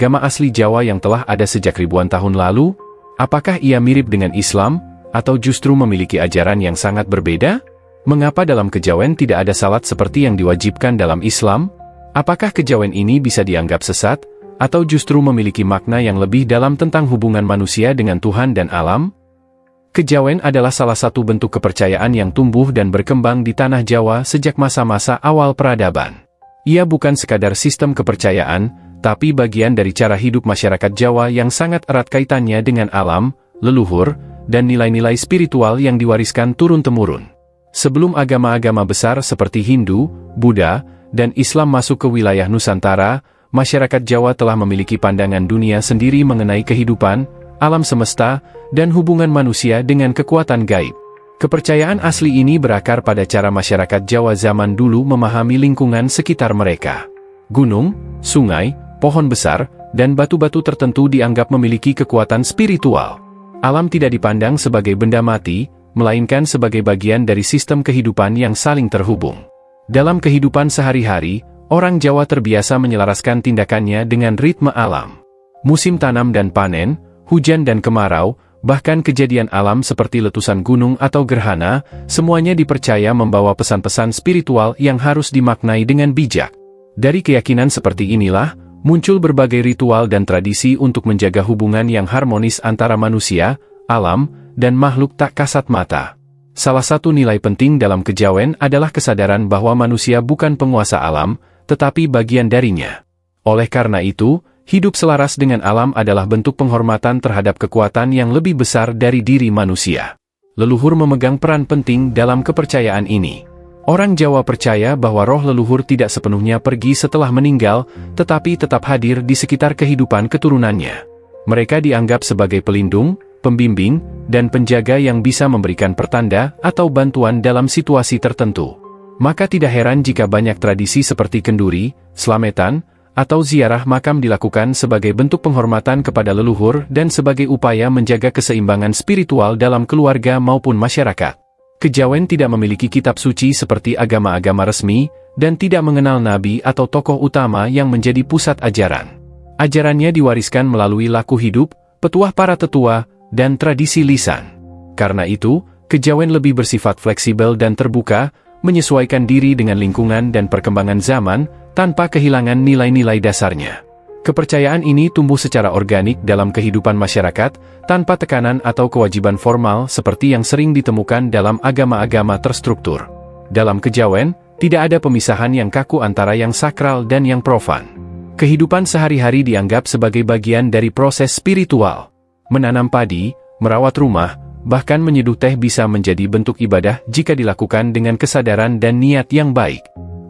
agama asli Jawa yang telah ada sejak ribuan tahun lalu? Apakah ia mirip dengan Islam, atau justru memiliki ajaran yang sangat berbeda? Mengapa dalam kejawen tidak ada salat seperti yang diwajibkan dalam Islam? Apakah kejawen ini bisa dianggap sesat, atau justru memiliki makna yang lebih dalam tentang hubungan manusia dengan Tuhan dan alam? Kejawen adalah salah satu bentuk kepercayaan yang tumbuh dan berkembang di tanah Jawa sejak masa-masa awal peradaban. Ia bukan sekadar sistem kepercayaan, tapi bagian dari cara hidup masyarakat Jawa yang sangat erat kaitannya dengan alam, leluhur, dan nilai-nilai spiritual yang diwariskan turun-temurun. Sebelum agama-agama besar seperti Hindu, Buddha, dan Islam masuk ke wilayah Nusantara, masyarakat Jawa telah memiliki pandangan dunia sendiri mengenai kehidupan, alam semesta, dan hubungan manusia dengan kekuatan gaib. Kepercayaan asli ini berakar pada cara masyarakat Jawa zaman dulu memahami lingkungan sekitar mereka. Gunung, sungai, pohon besar, dan batu-batu tertentu dianggap memiliki kekuatan spiritual. Alam tidak dipandang sebagai benda mati, melainkan sebagai bagian dari sistem kehidupan yang saling terhubung. Dalam kehidupan sehari-hari, orang Jawa terbiasa menyelaraskan tindakannya dengan ritme alam. Musim tanam dan panen, hujan dan kemarau, bahkan kejadian alam seperti letusan gunung atau gerhana, semuanya dipercaya membawa pesan-pesan spiritual yang harus dimaknai dengan bijak. Dari keyakinan seperti inilah, muncul berbagai ritual dan tradisi untuk menjaga hubungan yang harmonis antara manusia, alam, dan makhluk tak kasat mata. Salah satu nilai penting dalam kejawen adalah kesadaran bahwa manusia bukan penguasa alam, tetapi bagian darinya. Oleh karena itu, hidup selaras dengan alam adalah bentuk penghormatan terhadap kekuatan yang lebih besar dari diri manusia. Leluhur memegang peran penting dalam kepercayaan ini. Orang Jawa percaya bahwa roh leluhur tidak sepenuhnya pergi setelah meninggal, tetapi tetap hadir di sekitar kehidupan keturunannya. Mereka dianggap sebagai pelindung, pembimbing, dan penjaga yang bisa memberikan pertanda atau bantuan dalam situasi tertentu. Maka tidak heran jika banyak tradisi seperti kenduri, slametan, atau ziarah makam dilakukan sebagai bentuk penghormatan kepada leluhur dan sebagai upaya menjaga keseimbangan spiritual dalam keluarga maupun masyarakat. Kejawen tidak memiliki kitab suci seperti agama-agama resmi, dan tidak mengenal nabi atau tokoh utama yang menjadi pusat ajaran. Ajarannya diwariskan melalui laku hidup, petuah para tetua, dan tradisi lisan. Karena itu, kejawen lebih bersifat fleksibel dan terbuka, menyesuaikan diri dengan lingkungan dan perkembangan zaman, tanpa kehilangan nilai-nilai dasarnya. Kepercayaan ini tumbuh secara organik dalam kehidupan masyarakat, tanpa tekanan atau kewajiban formal seperti yang sering ditemukan dalam agama-agama terstruktur. Dalam kejawen, tidak ada pemisahan yang kaku antara yang sakral dan yang profan. Kehidupan sehari-hari dianggap sebagai bagian dari proses spiritual. Menanam padi, merawat rumah, bahkan menyeduh teh bisa menjadi bentuk ibadah jika dilakukan dengan kesadaran dan niat yang baik.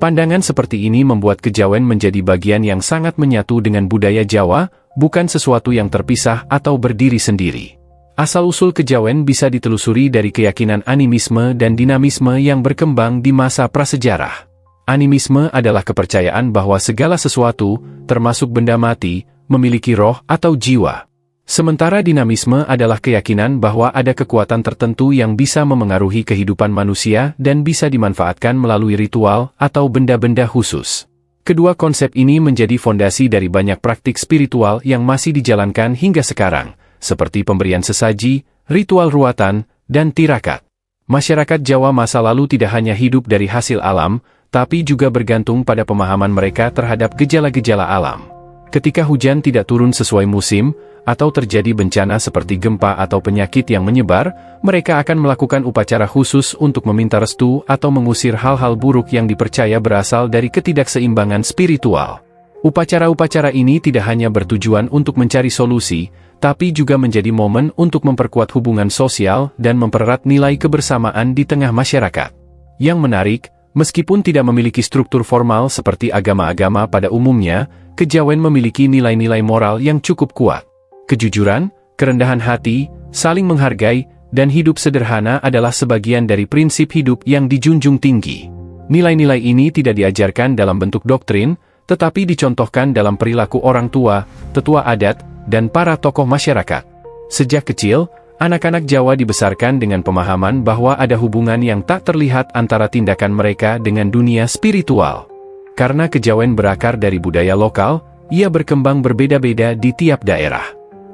Pandangan seperti ini membuat kejawen menjadi bagian yang sangat menyatu dengan budaya Jawa, bukan sesuatu yang terpisah atau berdiri sendiri. Asal-usul kejawen bisa ditelusuri dari keyakinan animisme dan dinamisme yang berkembang di masa prasejarah. Animisme adalah kepercayaan bahwa segala sesuatu, termasuk benda mati, memiliki roh atau jiwa. Sementara dinamisme adalah keyakinan bahwa ada kekuatan tertentu yang bisa memengaruhi kehidupan manusia dan bisa dimanfaatkan melalui ritual atau benda-benda khusus. Kedua konsep ini menjadi fondasi dari banyak praktik spiritual yang masih dijalankan hingga sekarang, seperti pemberian sesaji, ritual ruatan, dan tirakat. Masyarakat Jawa masa lalu tidak hanya hidup dari hasil alam, tapi juga bergantung pada pemahaman mereka terhadap gejala-gejala alam. Ketika hujan tidak turun sesuai musim, atau terjadi bencana seperti gempa atau penyakit yang menyebar, mereka akan melakukan upacara khusus untuk meminta restu atau mengusir hal-hal buruk yang dipercaya berasal dari ketidakseimbangan spiritual. Upacara-upacara ini tidak hanya bertujuan untuk mencari solusi, tapi juga menjadi momen untuk memperkuat hubungan sosial dan mempererat nilai kebersamaan di tengah masyarakat. Yang menarik, meskipun tidak memiliki struktur formal seperti agama-agama pada umumnya, kejawen memiliki nilai-nilai moral yang cukup kuat. Kejujuran, kerendahan hati, saling menghargai, dan hidup sederhana adalah sebagian dari prinsip hidup yang dijunjung tinggi. Nilai-nilai ini tidak diajarkan dalam bentuk doktrin, tetapi dicontohkan dalam perilaku orang tua, tetua adat, dan para tokoh masyarakat. Sejak kecil, anak-anak Jawa dibesarkan dengan pemahaman bahwa ada hubungan yang tak terlihat antara tindakan mereka dengan dunia spiritual. Karena kejawen berakar dari budaya lokal, ia berkembang berbeda-beda di tiap daerah.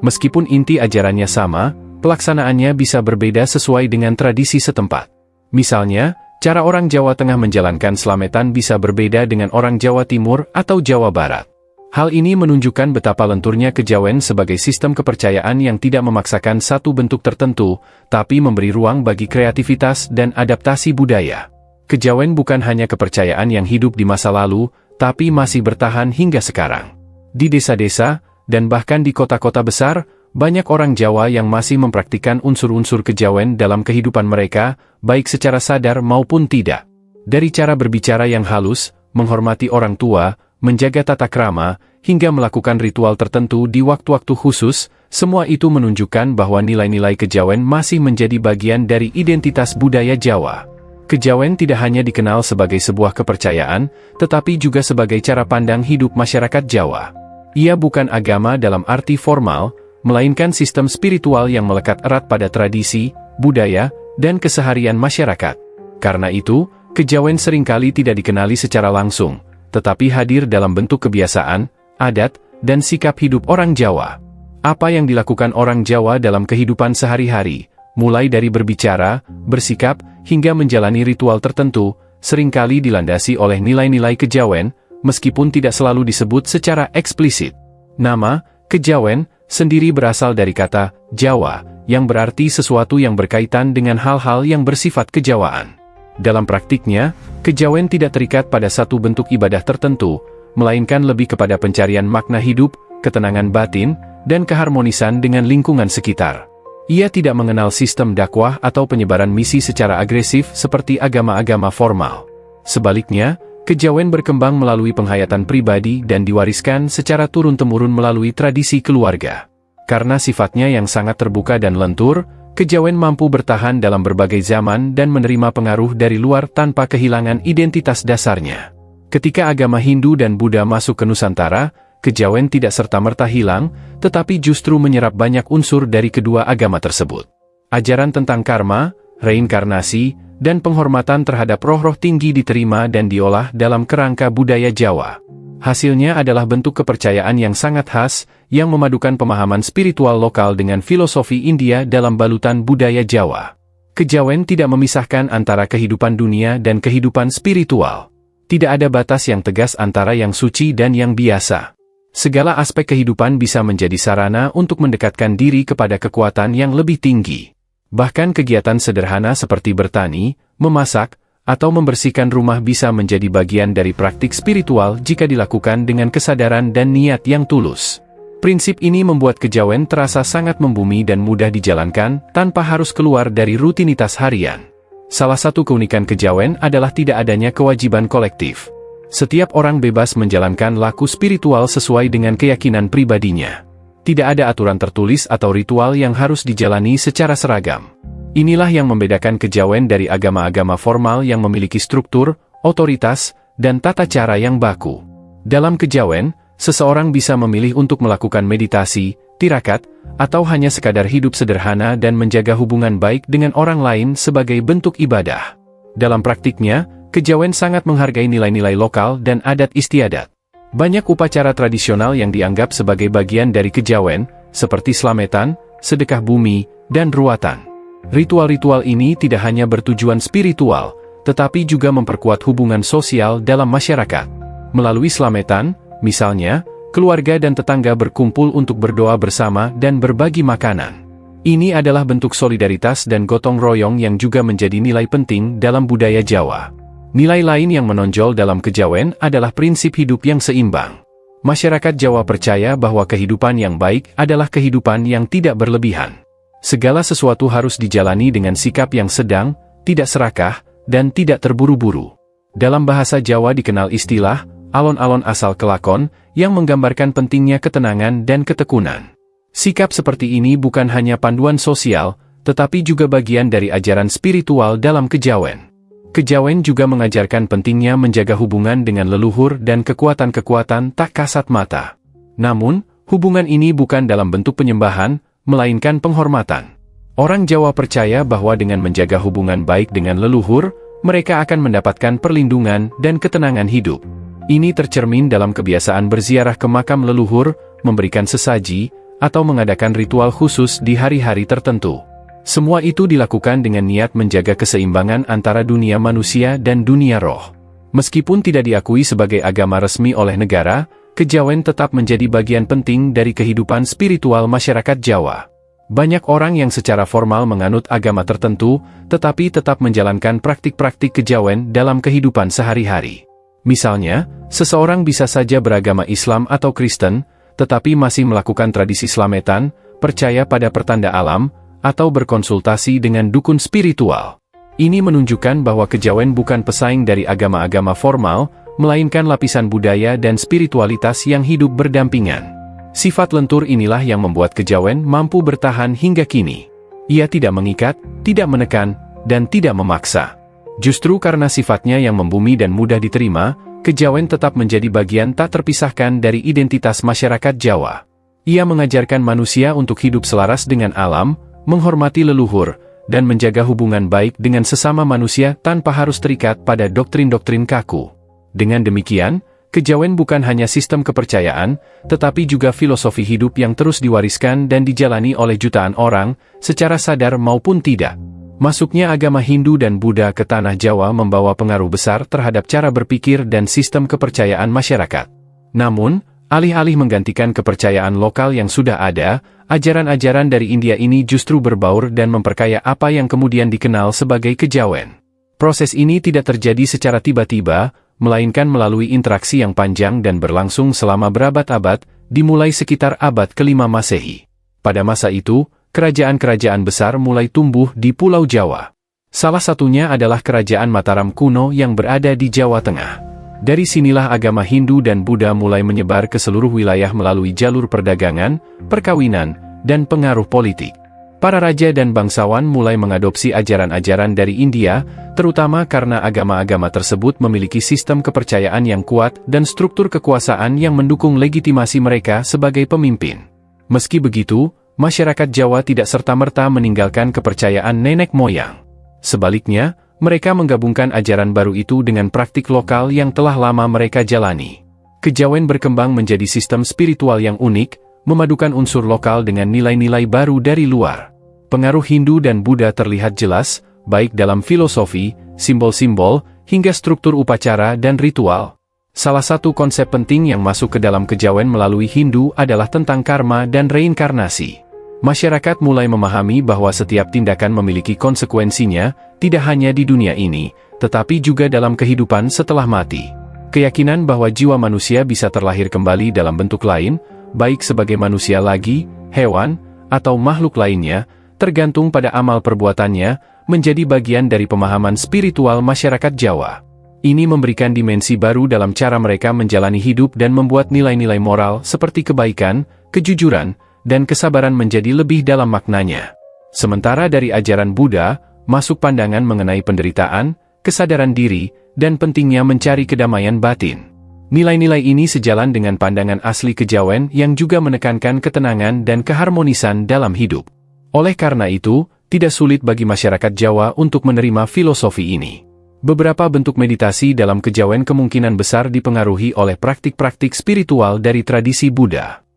Meskipun inti ajarannya sama, pelaksanaannya bisa berbeda sesuai dengan tradisi setempat. Misalnya, cara orang Jawa Tengah menjalankan Slametan bisa berbeda dengan orang Jawa Timur atau Jawa Barat. Hal ini menunjukkan betapa lenturnya kejawen sebagai sistem kepercayaan yang tidak memaksakan satu bentuk tertentu, tapi memberi ruang bagi kreativitas dan adaptasi budaya. Kejawen bukan hanya kepercayaan yang hidup di masa lalu, tapi masih bertahan hingga sekarang. Di desa-desa, dan bahkan di kota-kota besar, banyak orang Jawa yang masih mempraktikkan unsur-unsur kejawen dalam kehidupan mereka, baik secara sadar maupun tidak. Dari cara berbicara yang halus, menghormati orang tua, menjaga tata krama, hingga melakukan ritual tertentu di waktu-waktu khusus, semua itu menunjukkan bahwa nilai-nilai kejawen masih menjadi bagian dari identitas budaya Jawa. Kejawen tidak hanya dikenal sebagai sebuah kepercayaan, tetapi juga sebagai cara pandang hidup masyarakat Jawa. Ia bukan agama dalam arti formal, melainkan sistem spiritual yang melekat erat pada tradisi, budaya, dan keseharian masyarakat. Karena itu, kejawen seringkali tidak dikenali secara langsung, tetapi hadir dalam bentuk kebiasaan, adat, dan sikap hidup orang Jawa. Apa yang dilakukan orang Jawa dalam kehidupan sehari-hari, mulai dari berbicara, bersikap, hingga menjalani ritual tertentu, seringkali dilandasi oleh nilai-nilai kejawen, meskipun tidak selalu disebut secara eksplisit. Nama, kejawen, sendiri berasal dari kata Jawa, yang berarti sesuatu yang berkaitan dengan hal-hal yang bersifat kejawaan. Dalam praktiknya, kejawen tidak terikat pada satu bentuk ibadah tertentu, melainkan lebih kepada pencarian makna hidup, ketenangan batin, dan keharmonisan dengan lingkungan sekitar. Ia tidak mengenal sistem dakwah atau penyebaran misi secara agresif seperti agama-agama formal. Sebaliknya, kejawen berkembang melalui penghayatan pribadi dan diwariskan secara turun-temurun melalui tradisi keluarga. Karena sifatnya yang sangat terbuka dan lentur, kejawen mampu bertahan dalam berbagai zaman dan menerima pengaruh dari luar tanpa kehilangan identitas dasarnya. Ketika agama Hindu dan Buddha masuk ke Nusantara, kejawen tidak serta-merta hilang, tetapi justru menyerap banyak unsur dari kedua agama tersebut. Ajaran tentang karma, reinkarnasi, dan penghormatan terhadap roh-roh tinggi diterima dan diolah dalam kerangka budaya Jawa. Hasilnya adalah bentuk kepercayaan yang sangat khas, yang memadukan pemahaman spiritual lokal dengan filosofi India dalam balutan budaya Jawa. Kejawen tidak memisahkan antara kehidupan dunia dan kehidupan spiritual. Tidak ada batas yang tegas antara yang suci dan yang biasa. Segala aspek kehidupan bisa menjadi sarana untuk mendekatkan diri kepada kekuatan yang lebih tinggi. Bahkan kegiatan sederhana seperti bertani, memasak, atau membersihkan rumah bisa menjadi bagian dari praktik spiritual jika dilakukan dengan kesadaran dan niat yang tulus. Prinsip ini membuat kejawen terasa sangat membumi dan mudah dijalankan tanpa harus keluar dari rutinitas harian. Salah satu keunikan kejawen adalah tidak adanya kewajiban kolektif. Setiap orang bebas menjalankan laku spiritual sesuai dengan keyakinan pribadinya. Tidak ada aturan tertulis atau ritual yang harus dijalani secara seragam. Inilah yang membedakan kejawen dari agama-agama formal yang memiliki struktur, otoritas, dan tata cara yang baku. Dalam kejawen, seseorang bisa memilih untuk melakukan meditasi, tirakat, atau hanya sekadar hidup sederhana dan menjaga hubungan baik dengan orang lain sebagai bentuk ibadah. Dalam praktiknya, kejawen sangat menghargai nilai-nilai lokal dan adat istiadat. Banyak upacara tradisional yang dianggap sebagai bagian dari kejawen, seperti slametan, sedekah bumi, dan ruatan. Ritual-ritual ini tidak hanya bertujuan spiritual, tetapi juga memperkuat hubungan sosial dalam masyarakat. Melalui slametan, misalnya, keluarga dan tetangga berkumpul untuk berdoa bersama dan berbagi makanan. Ini adalah bentuk solidaritas dan gotong royong yang juga menjadi nilai penting dalam budaya Jawa. Nilai lain yang menonjol dalam kejawen adalah prinsip hidup yang seimbang. Masyarakat Jawa percaya bahwa kehidupan yang baik adalah kehidupan yang tidak berlebihan. Segala sesuatu harus dijalani dengan sikap yang sedang, tidak serakah, dan tidak terburu-buru. Dalam bahasa Jawa dikenal istilah, alon-alon asal kelakon, yang menggambarkan pentingnya ketenangan dan ketekunan. Sikap seperti ini bukan hanya panduan sosial, tetapi juga bagian dari ajaran spiritual dalam kejawen. Kejawen juga mengajarkan pentingnya menjaga hubungan dengan leluhur dan kekuatan-kekuatan tak kasat mata. Namun, hubungan ini bukan dalam bentuk penyembahan, melainkan penghormatan. Orang Jawa percaya bahwa dengan menjaga hubungan baik dengan leluhur, mereka akan mendapatkan perlindungan dan ketenangan hidup. Ini tercermin dalam kebiasaan berziarah ke makam leluhur, memberikan sesaji, atau mengadakan ritual khusus di hari-hari tertentu. Semua itu dilakukan dengan niat menjaga keseimbangan antara dunia manusia dan dunia roh. Meskipun tidak diakui sebagai agama resmi oleh negara, kejawen tetap menjadi bagian penting dari kehidupan spiritual masyarakat Jawa. Banyak orang yang secara formal menganut agama tertentu, tetapi tetap menjalankan praktik-praktik kejawen dalam kehidupan sehari-hari. Misalnya, seseorang bisa saja beragama Islam atau Kristen, tetapi masih melakukan tradisi Slametan, percaya pada pertanda alam, atau berkonsultasi dengan dukun spiritual. Ini menunjukkan bahwa kejawen bukan pesaing dari agama-agama formal, melainkan lapisan budaya dan spiritualitas yang hidup berdampingan. Sifat lentur inilah yang membuat kejawen mampu bertahan hingga kini. Ia tidak mengikat, tidak menekan, dan tidak memaksa. Justru karena sifatnya yang membumi dan mudah diterima, kejawen tetap menjadi bagian tak terpisahkan dari identitas masyarakat Jawa. Ia mengajarkan manusia untuk hidup selaras dengan alam, menghormati leluhur, dan menjaga hubungan baik dengan sesama manusia tanpa harus terikat pada doktrin-doktrin kaku. Dengan demikian, kejawen bukan hanya sistem kepercayaan, tetapi juga filosofi hidup yang terus diwariskan dan dijalani oleh jutaan orang, secara sadar maupun tidak. Masuknya agama Hindu dan Buddha ke tanah Jawa membawa pengaruh besar terhadap cara berpikir dan sistem kepercayaan masyarakat. Namun, alih-alih menggantikan kepercayaan lokal yang sudah ada, ajaran-ajaran dari India ini justru berbaur dan memperkaya apa yang kemudian dikenal sebagai kejawen. Proses ini tidak terjadi secara tiba-tiba, melainkan melalui interaksi yang panjang dan berlangsung selama berabad-abad, dimulai sekitar abad ke-5 Masehi. Pada masa itu, kerajaan-kerajaan besar mulai tumbuh di Pulau Jawa. Salah satunya adalah Kerajaan Mataram kuno yang berada di Jawa Tengah. Dari sinilah agama Hindu dan Buddha mulai menyebar ke seluruh wilayah melalui jalur perdagangan, perkawinan, dan pengaruh politik. Para raja dan bangsawan mulai mengadopsi ajaran-ajaran dari India, terutama karena agama-agama tersebut memiliki sistem kepercayaan yang kuat dan struktur kekuasaan yang mendukung legitimasi mereka sebagai pemimpin. Meski begitu, masyarakat Jawa tidak serta-merta meninggalkan kepercayaan nenek moyang. Sebaliknya, mereka menggabungkan ajaran baru itu dengan praktik lokal yang telah lama mereka jalani. Kejawen berkembang menjadi sistem spiritual yang unik, memadukan unsur lokal dengan nilai-nilai baru dari luar. Pengaruh Hindu dan Buddha terlihat jelas, baik dalam filosofi, simbol-simbol, hingga struktur upacara dan ritual. Salah satu konsep penting yang masuk ke dalam kejawen melalui Hindu adalah tentang karma dan reinkarnasi. Masyarakat mulai memahami bahwa setiap tindakan memiliki konsekuensinya, tidak hanya di dunia ini, tetapi juga dalam kehidupan setelah mati. Keyakinan bahwa jiwa manusia bisa terlahir kembali dalam bentuk lain, baik sebagai manusia lagi, hewan, atau makhluk lainnya, tergantung pada amal perbuatannya, menjadi bagian dari pemahaman spiritual masyarakat Jawa. Ini memberikan dimensi baru dalam cara mereka menjalani hidup dan membuat nilai-nilai moral seperti kebaikan, kejujuran, dan kesabaran menjadi lebih dalam maknanya. Sementara dari ajaran Buddha, masuk pandangan mengenai penderitaan, kesadaran diri, dan pentingnya mencari kedamaian batin. Nilai-nilai ini sejalan dengan pandangan asli kejawen yang juga menekankan ketenangan dan keharmonisan dalam hidup. Oleh karena itu, tidak sulit bagi masyarakat Jawa untuk menerima filosofi ini. Beberapa bentuk meditasi dalam kejawen kemungkinan besar dipengaruhi oleh praktik-praktik spiritual dari tradisi Buddha.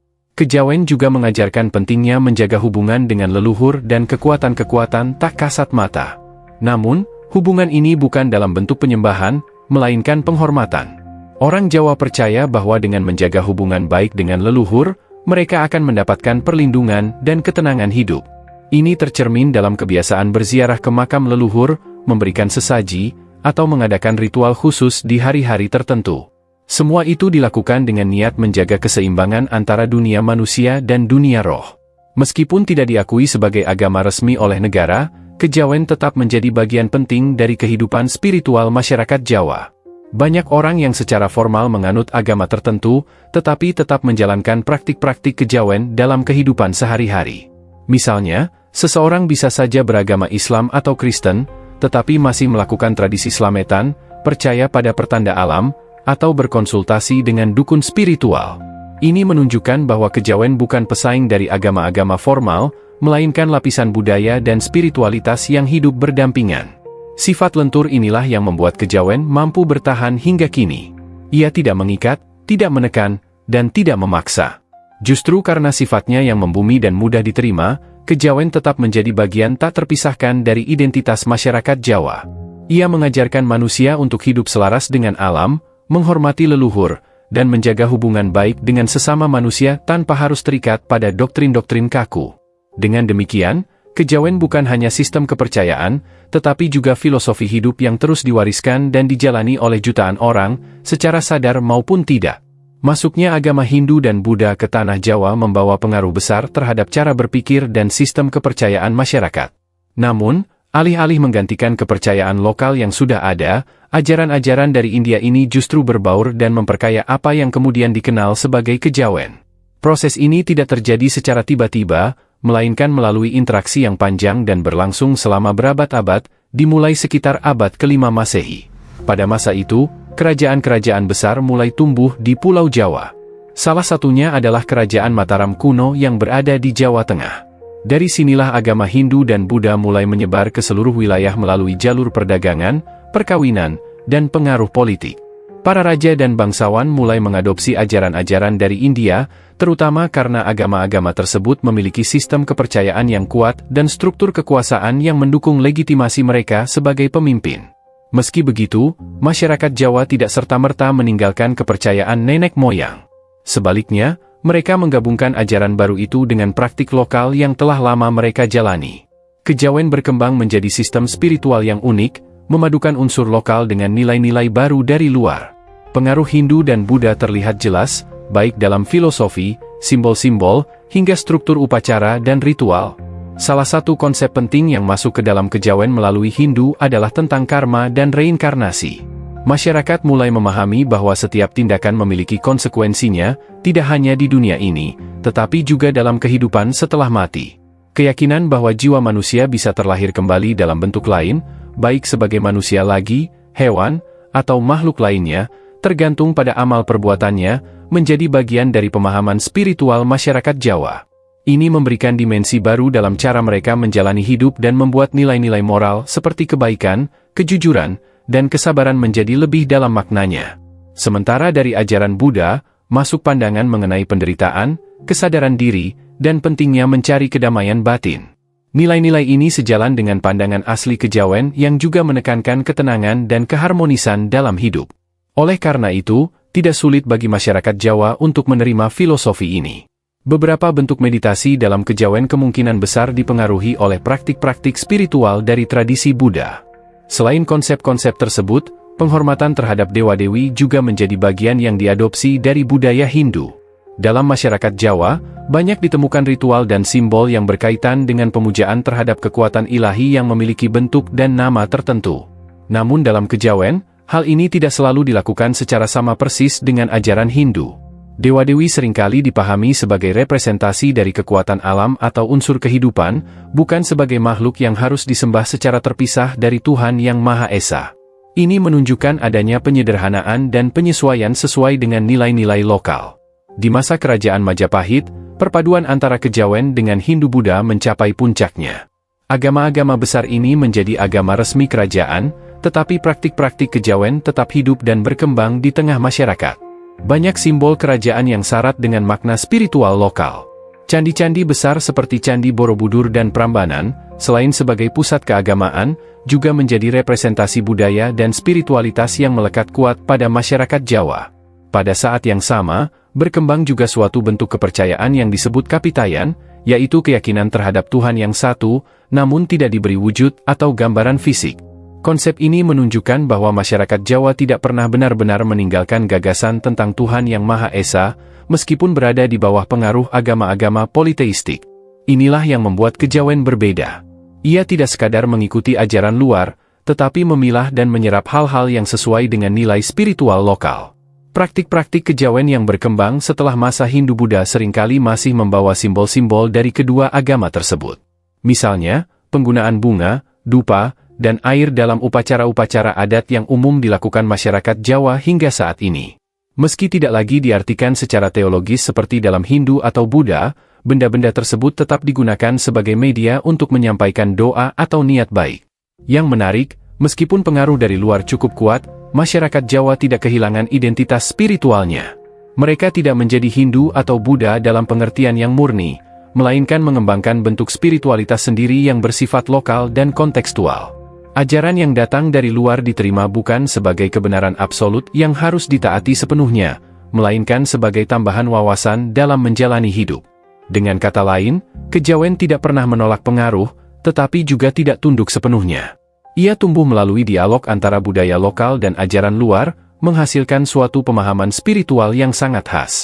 Kejawen juga mengajarkan pentingnya menjaga hubungan dengan leluhur dan kekuatan-kekuatan tak kasat mata. Namun, hubungan ini bukan dalam bentuk penyembahan, melainkan penghormatan. Orang Jawa percaya bahwa dengan menjaga hubungan baik dengan leluhur, mereka akan mendapatkan perlindungan dan ketenangan hidup. Ini tercermin dalam kebiasaan berziarah ke makam leluhur, memberikan sesaji, atau mengadakan ritual khusus di hari-hari tertentu. Semua itu dilakukan dengan niat menjaga keseimbangan antara dunia manusia dan dunia roh. Meskipun tidak diakui sebagai agama resmi oleh negara, kejawen tetap menjadi bagian penting dari kehidupan spiritual masyarakat Jawa. Banyak orang yang secara formal menganut agama tertentu, tetapi tetap menjalankan praktik-praktik kejawen dalam kehidupan sehari-hari. Misalnya, seseorang bisa saja beragama Islam atau Kristen, tetapi masih melakukan tradisi Slametan, percaya pada pertanda alam, atau berkonsultasi dengan dukun spiritual. Ini menunjukkan bahwa kejawen bukan pesaing dari agama-agama formal, melainkan lapisan budaya dan spiritualitas yang hidup berdampingan. Sifat lentur inilah yang membuat kejawen mampu bertahan hingga kini. Ia tidak mengikat, tidak menekan, dan tidak memaksa. Justru karena sifatnya yang membumi dan mudah diterima, kejawen tetap menjadi bagian tak terpisahkan dari identitas masyarakat Jawa. Ia mengajarkan manusia untuk hidup selaras dengan alam, menghormati leluhur, dan menjaga hubungan baik dengan sesama manusia tanpa harus terikat pada doktrin-doktrin kaku. Dengan demikian, kejawen bukan hanya sistem kepercayaan, tetapi juga filosofi hidup yang terus diwariskan dan dijalani oleh jutaan orang, secara sadar maupun tidak. Masuknya agama Hindu dan Buddha ke tanah Jawa membawa pengaruh besar terhadap cara berpikir dan sistem kepercayaan masyarakat. Namun, alih-alih menggantikan kepercayaan lokal yang sudah ada, ajaran-ajaran dari India ini justru berbaur dan memperkaya apa yang kemudian dikenal sebagai kejawen. Proses ini tidak terjadi secara tiba-tiba, melainkan melalui interaksi yang panjang dan berlangsung selama berabad-abad, dimulai sekitar abad ke-5 Masehi. Pada masa itu, kerajaan-kerajaan besar mulai tumbuh di Pulau Jawa. Salah satunya adalah Kerajaan Mataram kuno yang berada di Jawa Tengah. Dari sinilah agama Hindu dan Buddha mulai menyebar ke seluruh wilayah melalui jalur perdagangan, perkawinan, dan pengaruh politik. Para raja dan bangsawan mulai mengadopsi ajaran-ajaran dari India, terutama karena agama-agama tersebut memiliki sistem kepercayaan yang kuat dan struktur kekuasaan yang mendukung legitimasi mereka sebagai pemimpin. Meski begitu, masyarakat Jawa tidak serta-merta meninggalkan kepercayaan nenek moyang. Sebaliknya, mereka menggabungkan ajaran baru itu dengan praktik lokal yang telah lama mereka jalani. Kejawen berkembang menjadi sistem spiritual yang unik, memadukan unsur lokal dengan nilai-nilai baru dari luar. Pengaruh Hindu dan Buddha terlihat jelas, baik dalam filosofi, simbol-simbol, hingga struktur upacara dan ritual. Salah satu konsep penting yang masuk ke dalam kejawen melalui Hindu adalah tentang karma dan reinkarnasi. Masyarakat mulai memahami bahwa setiap tindakan memiliki konsekuensinya, tidak hanya di dunia ini, tetapi juga dalam kehidupan setelah mati. Keyakinan bahwa jiwa manusia bisa terlahir kembali dalam bentuk lain, baik sebagai manusia lagi, hewan, atau makhluk lainnya, tergantung pada amal perbuatannya, menjadi bagian dari pemahaman spiritual masyarakat Jawa. Ini memberikan dimensi baru dalam cara mereka menjalani hidup dan membuat nilai-nilai moral seperti kebaikan, kejujuran, dan kesabaran menjadi lebih dalam maknanya. Sementara dari ajaran Buddha, masuk pandangan mengenai penderitaan, kesadaran diri, dan pentingnya mencari kedamaian batin. Nilai-nilai ini sejalan dengan pandangan asli kejawen yang juga menekankan ketenangan dan keharmonisan dalam hidup. Oleh karena itu, tidak sulit bagi masyarakat Jawa untuk menerima filosofi ini. Beberapa bentuk meditasi dalam kejawen kemungkinan besar dipengaruhi oleh praktik-praktik spiritual dari tradisi Buddha. Selain konsep-konsep tersebut, penghormatan terhadap dewa-dewi juga menjadi bagian yang diadopsi dari budaya Hindu. Dalam masyarakat Jawa, banyak ditemukan ritual dan simbol yang berkaitan dengan pemujaan terhadap kekuatan ilahi yang memiliki bentuk dan nama tertentu. Namun dalam kejawen, hal ini tidak selalu dilakukan secara sama persis dengan ajaran Hindu. Dewa-dewi seringkali dipahami sebagai representasi dari kekuatan alam atau unsur kehidupan, bukan sebagai makhluk yang harus disembah secara terpisah dari Tuhan Yang Maha Esa. Ini menunjukkan adanya penyederhanaan dan penyesuaian sesuai dengan nilai-nilai lokal. Di masa kerajaan Majapahit, perpaduan antara kejawen dengan Hindu-Buddha mencapai puncaknya. Agama-agama besar ini menjadi agama resmi kerajaan, tetapi praktik-praktik kejawen tetap hidup dan berkembang di tengah masyarakat. Banyak simbol kerajaan yang syarat dengan makna spiritual lokal. Candi-candi besar seperti Candi Borobudur dan Prambanan, selain sebagai pusat keagamaan, juga menjadi representasi budaya dan spiritualitas yang melekat kuat pada masyarakat Jawa. Pada saat yang sama, berkembang juga suatu bentuk kepercayaan yang disebut kapitayan, yaitu keyakinan terhadap Tuhan yang satu, namun tidak diberi wujud atau gambaran fisik. Konsep ini menunjukkan bahwa masyarakat Jawa tidak pernah benar-benar meninggalkan gagasan tentang Tuhan Yang Maha Esa, meskipun berada di bawah pengaruh agama-agama politeistik. Inilah yang membuat kejawen berbeda. Ia tidak sekadar mengikuti ajaran luar, tetapi memilah dan menyerap hal-hal yang sesuai dengan nilai spiritual lokal. Praktik-praktik kejawen yang berkembang setelah masa Hindu-Buddha seringkali masih membawa simbol-simbol dari kedua agama tersebut. Misalnya, penggunaan bunga, dupa, dan air dalam upacara-upacara adat yang umum dilakukan masyarakat Jawa hingga saat ini. Meski tidak lagi diartikan secara teologis seperti dalam Hindu atau Buddha, benda-benda tersebut tetap digunakan sebagai media untuk menyampaikan doa atau niat baik. Yang menarik, meskipun pengaruh dari luar cukup kuat, masyarakat Jawa tidak kehilangan identitas spiritualnya. Mereka tidak menjadi Hindu atau Buddha dalam pengertian yang murni, melainkan mengembangkan bentuk spiritualitas sendiri yang bersifat lokal dan kontekstual. Ajaran yang datang dari luar diterima bukan sebagai kebenaran absolut yang harus ditaati sepenuhnya, melainkan sebagai tambahan wawasan dalam menjalani hidup. Dengan kata lain, kejawen tidak pernah menolak pengaruh, tetapi juga tidak tunduk sepenuhnya. Ia tumbuh melalui dialog antara budaya lokal dan ajaran luar, menghasilkan suatu pemahaman spiritual yang sangat khas.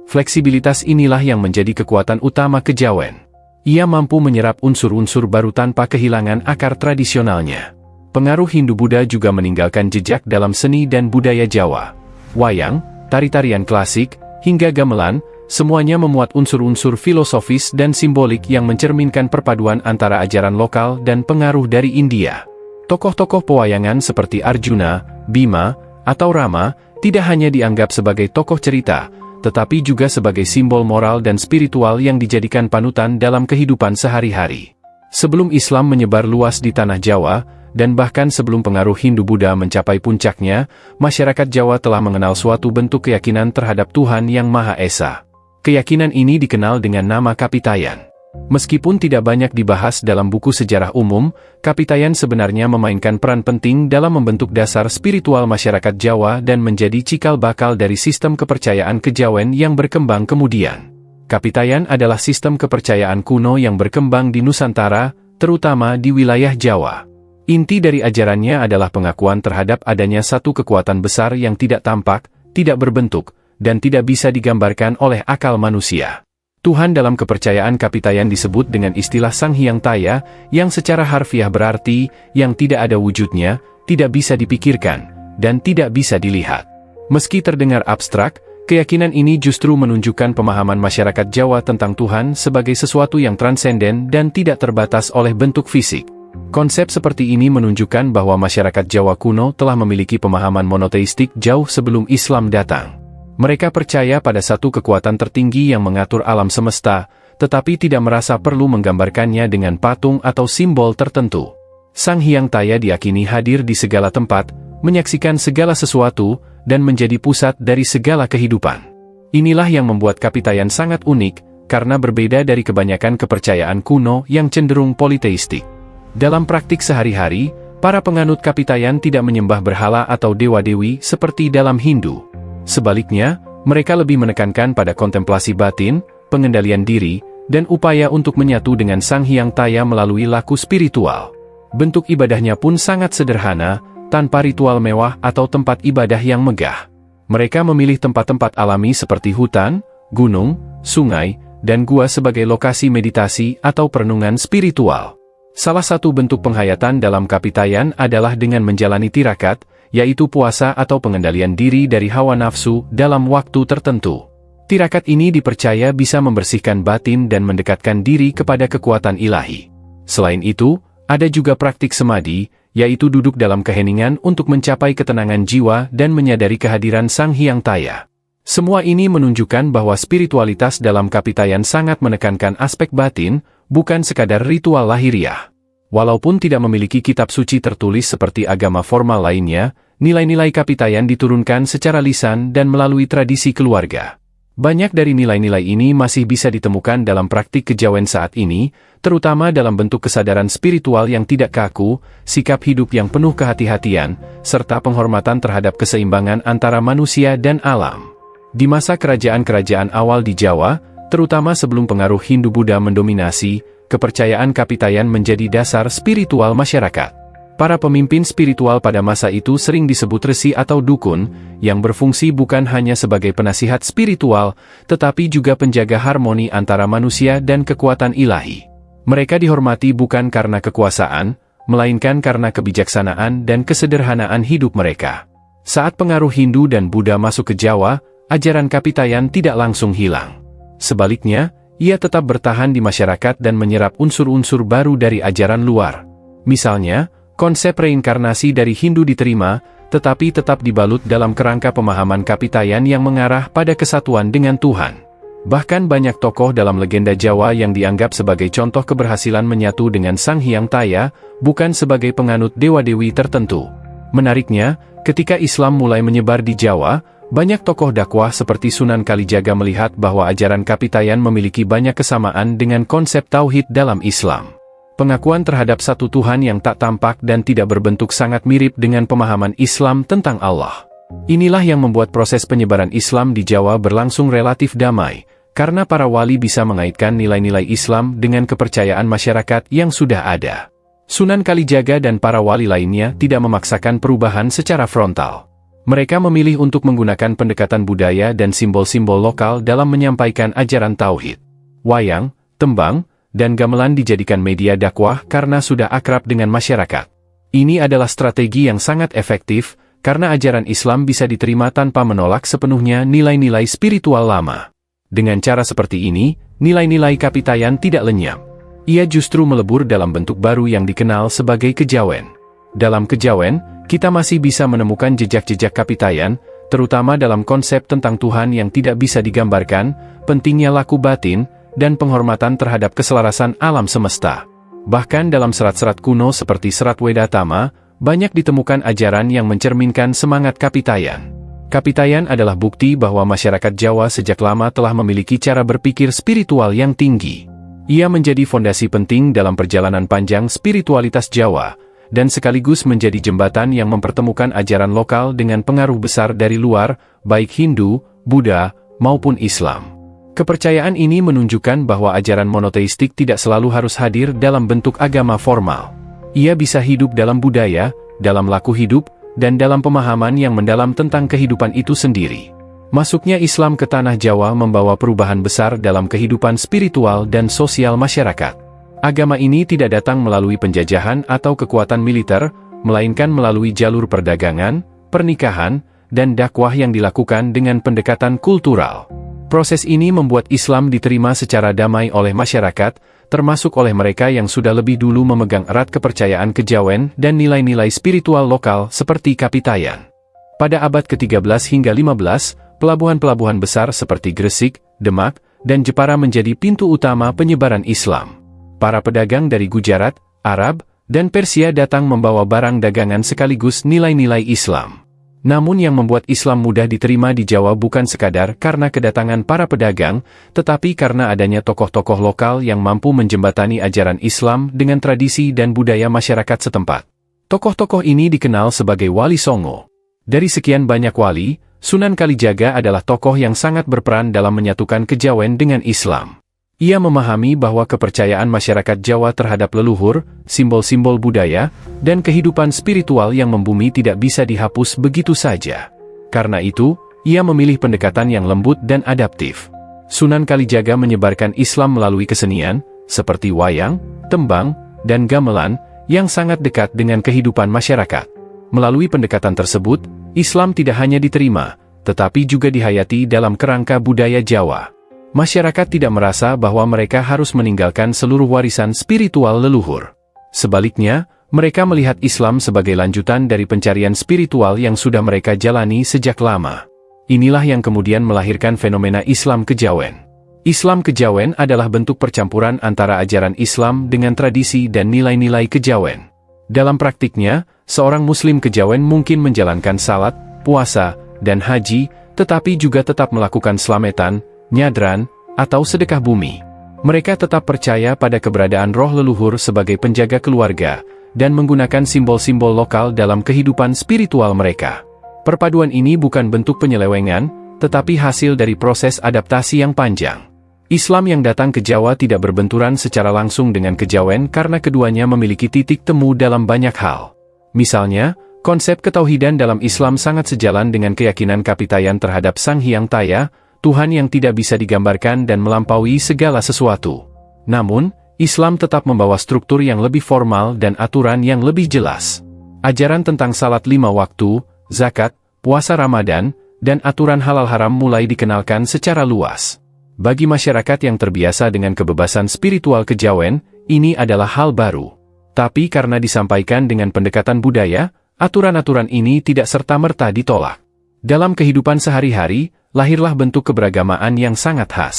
Fleksibilitas inilah yang menjadi kekuatan utama kejawen. Ia mampu menyerap unsur-unsur baru tanpa kehilangan akar tradisionalnya. Pengaruh Hindu-Buddha juga meninggalkan jejak dalam seni dan budaya Jawa. Wayang, tari-tarian klasik, hingga gamelan, semuanya memuat unsur-unsur filosofis dan simbolik yang mencerminkan perpaduan antara ajaran lokal dan pengaruh dari India. Tokoh-tokoh pewayangan seperti Arjuna, Bima, atau Rama tidak hanya dianggap sebagai tokoh cerita, tetapi juga sebagai simbol moral dan spiritual yang dijadikan panutan dalam kehidupan sehari-hari. Sebelum Islam menyebar luas di tanah Jawa, dan bahkan sebelum pengaruh Hindu-Buddha mencapai puncaknya, masyarakat Jawa telah mengenal suatu bentuk keyakinan terhadap Tuhan Yang Maha Esa. Keyakinan ini dikenal dengan nama Kapitayan. Meskipun tidak banyak dibahas dalam buku sejarah umum, Kapitayan sebenarnya memainkan peran penting dalam membentuk dasar spiritual masyarakat Jawa dan menjadi cikal bakal dari sistem kepercayaan kejawen yang berkembang kemudian. Kapitayan adalah sistem kepercayaan kuno yang berkembang di Nusantara, terutama di wilayah Jawa. Inti dari ajarannya adalah pengakuan terhadap adanya satu kekuatan besar yang tidak tampak, tidak berbentuk, dan tidak bisa digambarkan oleh akal manusia. Tuhan dalam kepercayaan Kapitayan disebut dengan istilah Sang Hyang Taya, yang secara harfiah berarti, yang tidak ada wujudnya, tidak bisa dipikirkan, dan tidak bisa dilihat. Meski terdengar abstrak, keyakinan ini justru menunjukkan pemahaman masyarakat Jawa tentang Tuhan sebagai sesuatu yang transenden dan tidak terbatas oleh bentuk fisik. Konsep seperti ini menunjukkan bahwa masyarakat Jawa kuno telah memiliki pemahaman monoteistik jauh sebelum Islam datang. Mereka percaya pada satu kekuatan tertinggi yang mengatur alam semesta, tetapi tidak merasa perlu menggambarkannya dengan patung atau simbol tertentu. Sang Hyang Taya diyakini hadir di segala tempat, menyaksikan segala sesuatu, dan menjadi pusat dari segala kehidupan. Inilah yang membuat Kapitayan sangat unik, karena berbeda dari kebanyakan kepercayaan kuno yang cenderung politeistik. Dalam praktik sehari-hari, para penganut Kapitayan tidak menyembah berhala atau dewa-dewi seperti dalam Hindu. Sebaliknya, mereka lebih menekankan pada kontemplasi batin, pengendalian diri, dan upaya untuk menyatu dengan Sang Hyang Taya melalui laku spiritual. Bentuk ibadahnya pun sangat sederhana, tanpa ritual mewah atau tempat ibadah yang megah. Mereka memilih tempat-tempat alami seperti hutan, gunung, sungai, dan gua sebagai lokasi meditasi atau perenungan spiritual. Salah satu bentuk penghayatan dalam Kapitayan adalah dengan menjalani tirakat, yaitu puasa atau pengendalian diri dari hawa nafsu dalam waktu tertentu. Tirakat ini dipercaya bisa membersihkan batin dan mendekatkan diri kepada kekuatan ilahi. Selain itu, ada juga praktik semadi, yaitu duduk dalam keheningan untuk mencapai ketenangan jiwa dan menyadari kehadiran Sang Hyang Taya. Semua ini menunjukkan bahwa spiritualitas dalam Kapitayan sangat menekankan aspek batin, bukan sekadar ritual lahiriah. Walaupun tidak memiliki kitab suci tertulis seperti agama formal lainnya, nilai-nilai Kapitayan diturunkan secara lisan dan melalui tradisi keluarga. Banyak dari nilai-nilai ini masih bisa ditemukan dalam praktik kejawen saat ini, terutama dalam bentuk kesadaran spiritual yang tidak kaku, sikap hidup yang penuh kehati-hatian, serta penghormatan terhadap keseimbangan antara manusia dan alam. Di masa kerajaan-kerajaan awal di Jawa, terutama sebelum pengaruh Hindu-Buddha mendominasi, kepercayaan Kapitayan menjadi dasar spiritual masyarakat. Para pemimpin spiritual pada masa itu sering disebut resi atau dukun, yang berfungsi bukan hanya sebagai penasihat spiritual, tetapi juga penjaga harmoni antara manusia dan kekuatan ilahi. Mereka dihormati bukan karena kekuasaan, melainkan karena kebijaksanaan dan kesederhanaan hidup mereka. Saat pengaruh Hindu dan Buddha masuk ke Jawa, ajaran Kapitayan tidak langsung hilang. Sebaliknya, ia tetap bertahan di masyarakat dan menyerap unsur-unsur baru dari ajaran luar. Misalnya, konsep reinkarnasi dari Hindu diterima, tetapi tetap dibalut dalam kerangka pemahaman Kapitayan yang mengarah pada kesatuan dengan Tuhan. Bahkan banyak tokoh dalam legenda Jawa yang dianggap sebagai contoh keberhasilan menyatu dengan Sang Hyang Taya, bukan sebagai penganut dewa-dewi tertentu. Menariknya, ketika Islam mulai menyebar di Jawa, banyak tokoh dakwah seperti Sunan Kalijaga melihat bahwa ajaran Kapitayan memiliki banyak kesamaan dengan konsep tauhid dalam Islam. Pengakuan terhadap satu Tuhan yang tak tampak dan tidak berbentuk sangat mirip dengan pemahaman Islam tentang Allah. Inilah yang membuat proses penyebaran Islam di Jawa berlangsung relatif damai, karena para wali bisa mengaitkan nilai-nilai Islam dengan kepercayaan masyarakat yang sudah ada. Sunan Kalijaga dan para wali lainnya tidak memaksakan perubahan secara frontal. Mereka memilih untuk menggunakan pendekatan budaya dan simbol-simbol lokal dalam menyampaikan ajaran tauhid. Wayang, tembang, dan gamelan dijadikan media dakwah karena sudah akrab dengan masyarakat. Ini adalah strategi yang sangat efektif, karena ajaran Islam bisa diterima tanpa menolak sepenuhnya nilai-nilai spiritual lama. Dengan cara seperti ini, nilai-nilai Kapitayan tidak lenyap. Ia justru melebur dalam bentuk baru yang dikenal sebagai kejawen. Dalam kejawen, kita masih bisa menemukan jejak-jejak Kapitayan, terutama dalam konsep tentang Tuhan yang tidak bisa digambarkan, pentingnya laku batin, dan penghormatan terhadap keselarasan alam semesta. Bahkan dalam serat-serat kuno seperti Serat Wedatama, banyak ditemukan ajaran yang mencerminkan semangat Kapitayan. Kapitayan adalah bukti bahwa masyarakat Jawa sejak lama telah memiliki cara berpikir spiritual yang tinggi. Ia menjadi fondasi penting dalam perjalanan panjang spiritualitas Jawa, dan sekaligus menjadi jembatan yang mempertemukan ajaran lokal dengan pengaruh besar dari luar, baik Hindu, Buddha, maupun Islam. Kepercayaan ini menunjukkan bahwa ajaran monoteistik tidak selalu harus hadir dalam bentuk agama formal. Ia bisa hidup dalam budaya, dalam laku hidup, dan dalam pemahaman yang mendalam tentang kehidupan itu sendiri. Masuknya Islam ke tanah Jawa membawa perubahan besar dalam kehidupan spiritual dan sosial masyarakat. Agama ini tidak datang melalui penjajahan atau kekuatan militer, melainkan melalui jalur perdagangan, pernikahan, dan dakwah yang dilakukan dengan pendekatan kultural. Proses ini membuat Islam diterima secara damai oleh masyarakat, termasuk oleh mereka yang sudah lebih dulu memegang erat kepercayaan kejawen dan nilai-nilai spiritual lokal seperti Kapitayan. Pada abad ke-13 hingga 15, pelabuhan-pelabuhan besar seperti Gresik, Demak, dan Jepara menjadi pintu utama penyebaran Islam. Para pedagang dari Gujarat, Arab, dan Persia datang membawa barang dagangan sekaligus nilai-nilai Islam. Namun yang membuat Islam mudah diterima di Jawa bukan sekadar karena kedatangan para pedagang, tetapi karena adanya tokoh-tokoh lokal yang mampu menjembatani ajaran Islam dengan tradisi dan budaya masyarakat setempat. Tokoh-tokoh ini dikenal sebagai Wali Songo. Dari sekian banyak wali, Sunan Kalijaga adalah tokoh yang sangat berperan dalam menyatukan kejawen dengan Islam. Ia memahami bahwa kepercayaan masyarakat Jawa terhadap leluhur, simbol-simbol budaya, dan kehidupan spiritual yang membumi tidak bisa dihapus begitu saja. Karena itu, ia memilih pendekatan yang lembut dan adaptif. Sunan Kalijaga menyebarkan Islam melalui kesenian, seperti wayang, tembang, dan gamelan, yang sangat dekat dengan kehidupan masyarakat. Melalui pendekatan tersebut, Islam tidak hanya diterima, tetapi juga dihayati dalam kerangka budaya Jawa. Masyarakat tidak merasa bahwa mereka harus meninggalkan seluruh warisan spiritual leluhur. Sebaliknya, mereka melihat Islam sebagai lanjutan dari pencarian spiritual yang sudah mereka jalani sejak lama. Inilah yang kemudian melahirkan fenomena Islam kejawen. Islam kejawen adalah bentuk percampuran antara ajaran Islam dengan tradisi dan nilai-nilai kejawen. Dalam praktiknya, seorang Muslim kejawen mungkin menjalankan salat, puasa, dan haji, tetapi juga tetap melakukan slametan, nyadran, atau sedekah bumi. Mereka tetap percaya pada keberadaan roh leluhur sebagai penjaga keluarga, dan menggunakan simbol-simbol lokal dalam kehidupan spiritual mereka. Perpaduan ini bukan bentuk penyelewengan, tetapi hasil dari proses adaptasi yang panjang. Islam yang datang ke Jawa tidak berbenturan secara langsung dengan kejawen karena keduanya memiliki titik temu dalam banyak hal. Misalnya, konsep ketauhidan dalam Islam sangat sejalan dengan keyakinan Kapitayan terhadap Sang Hyang Taya, Tuhan yang tidak bisa digambarkan dan melampaui segala sesuatu. Namun, Islam tetap membawa struktur yang lebih formal dan aturan yang lebih jelas. Ajaran tentang salat 5 waktu, zakat, puasa Ramadan, dan aturan halal haram mulai dikenalkan secara luas. Bagi masyarakat yang terbiasa dengan kebebasan spiritual kejawen, ini adalah hal baru. Tapi karena disampaikan dengan pendekatan budaya, aturan-aturan ini tidak serta-merta ditolak. Dalam kehidupan sehari-hari, lahirlah bentuk keberagamaan yang sangat khas.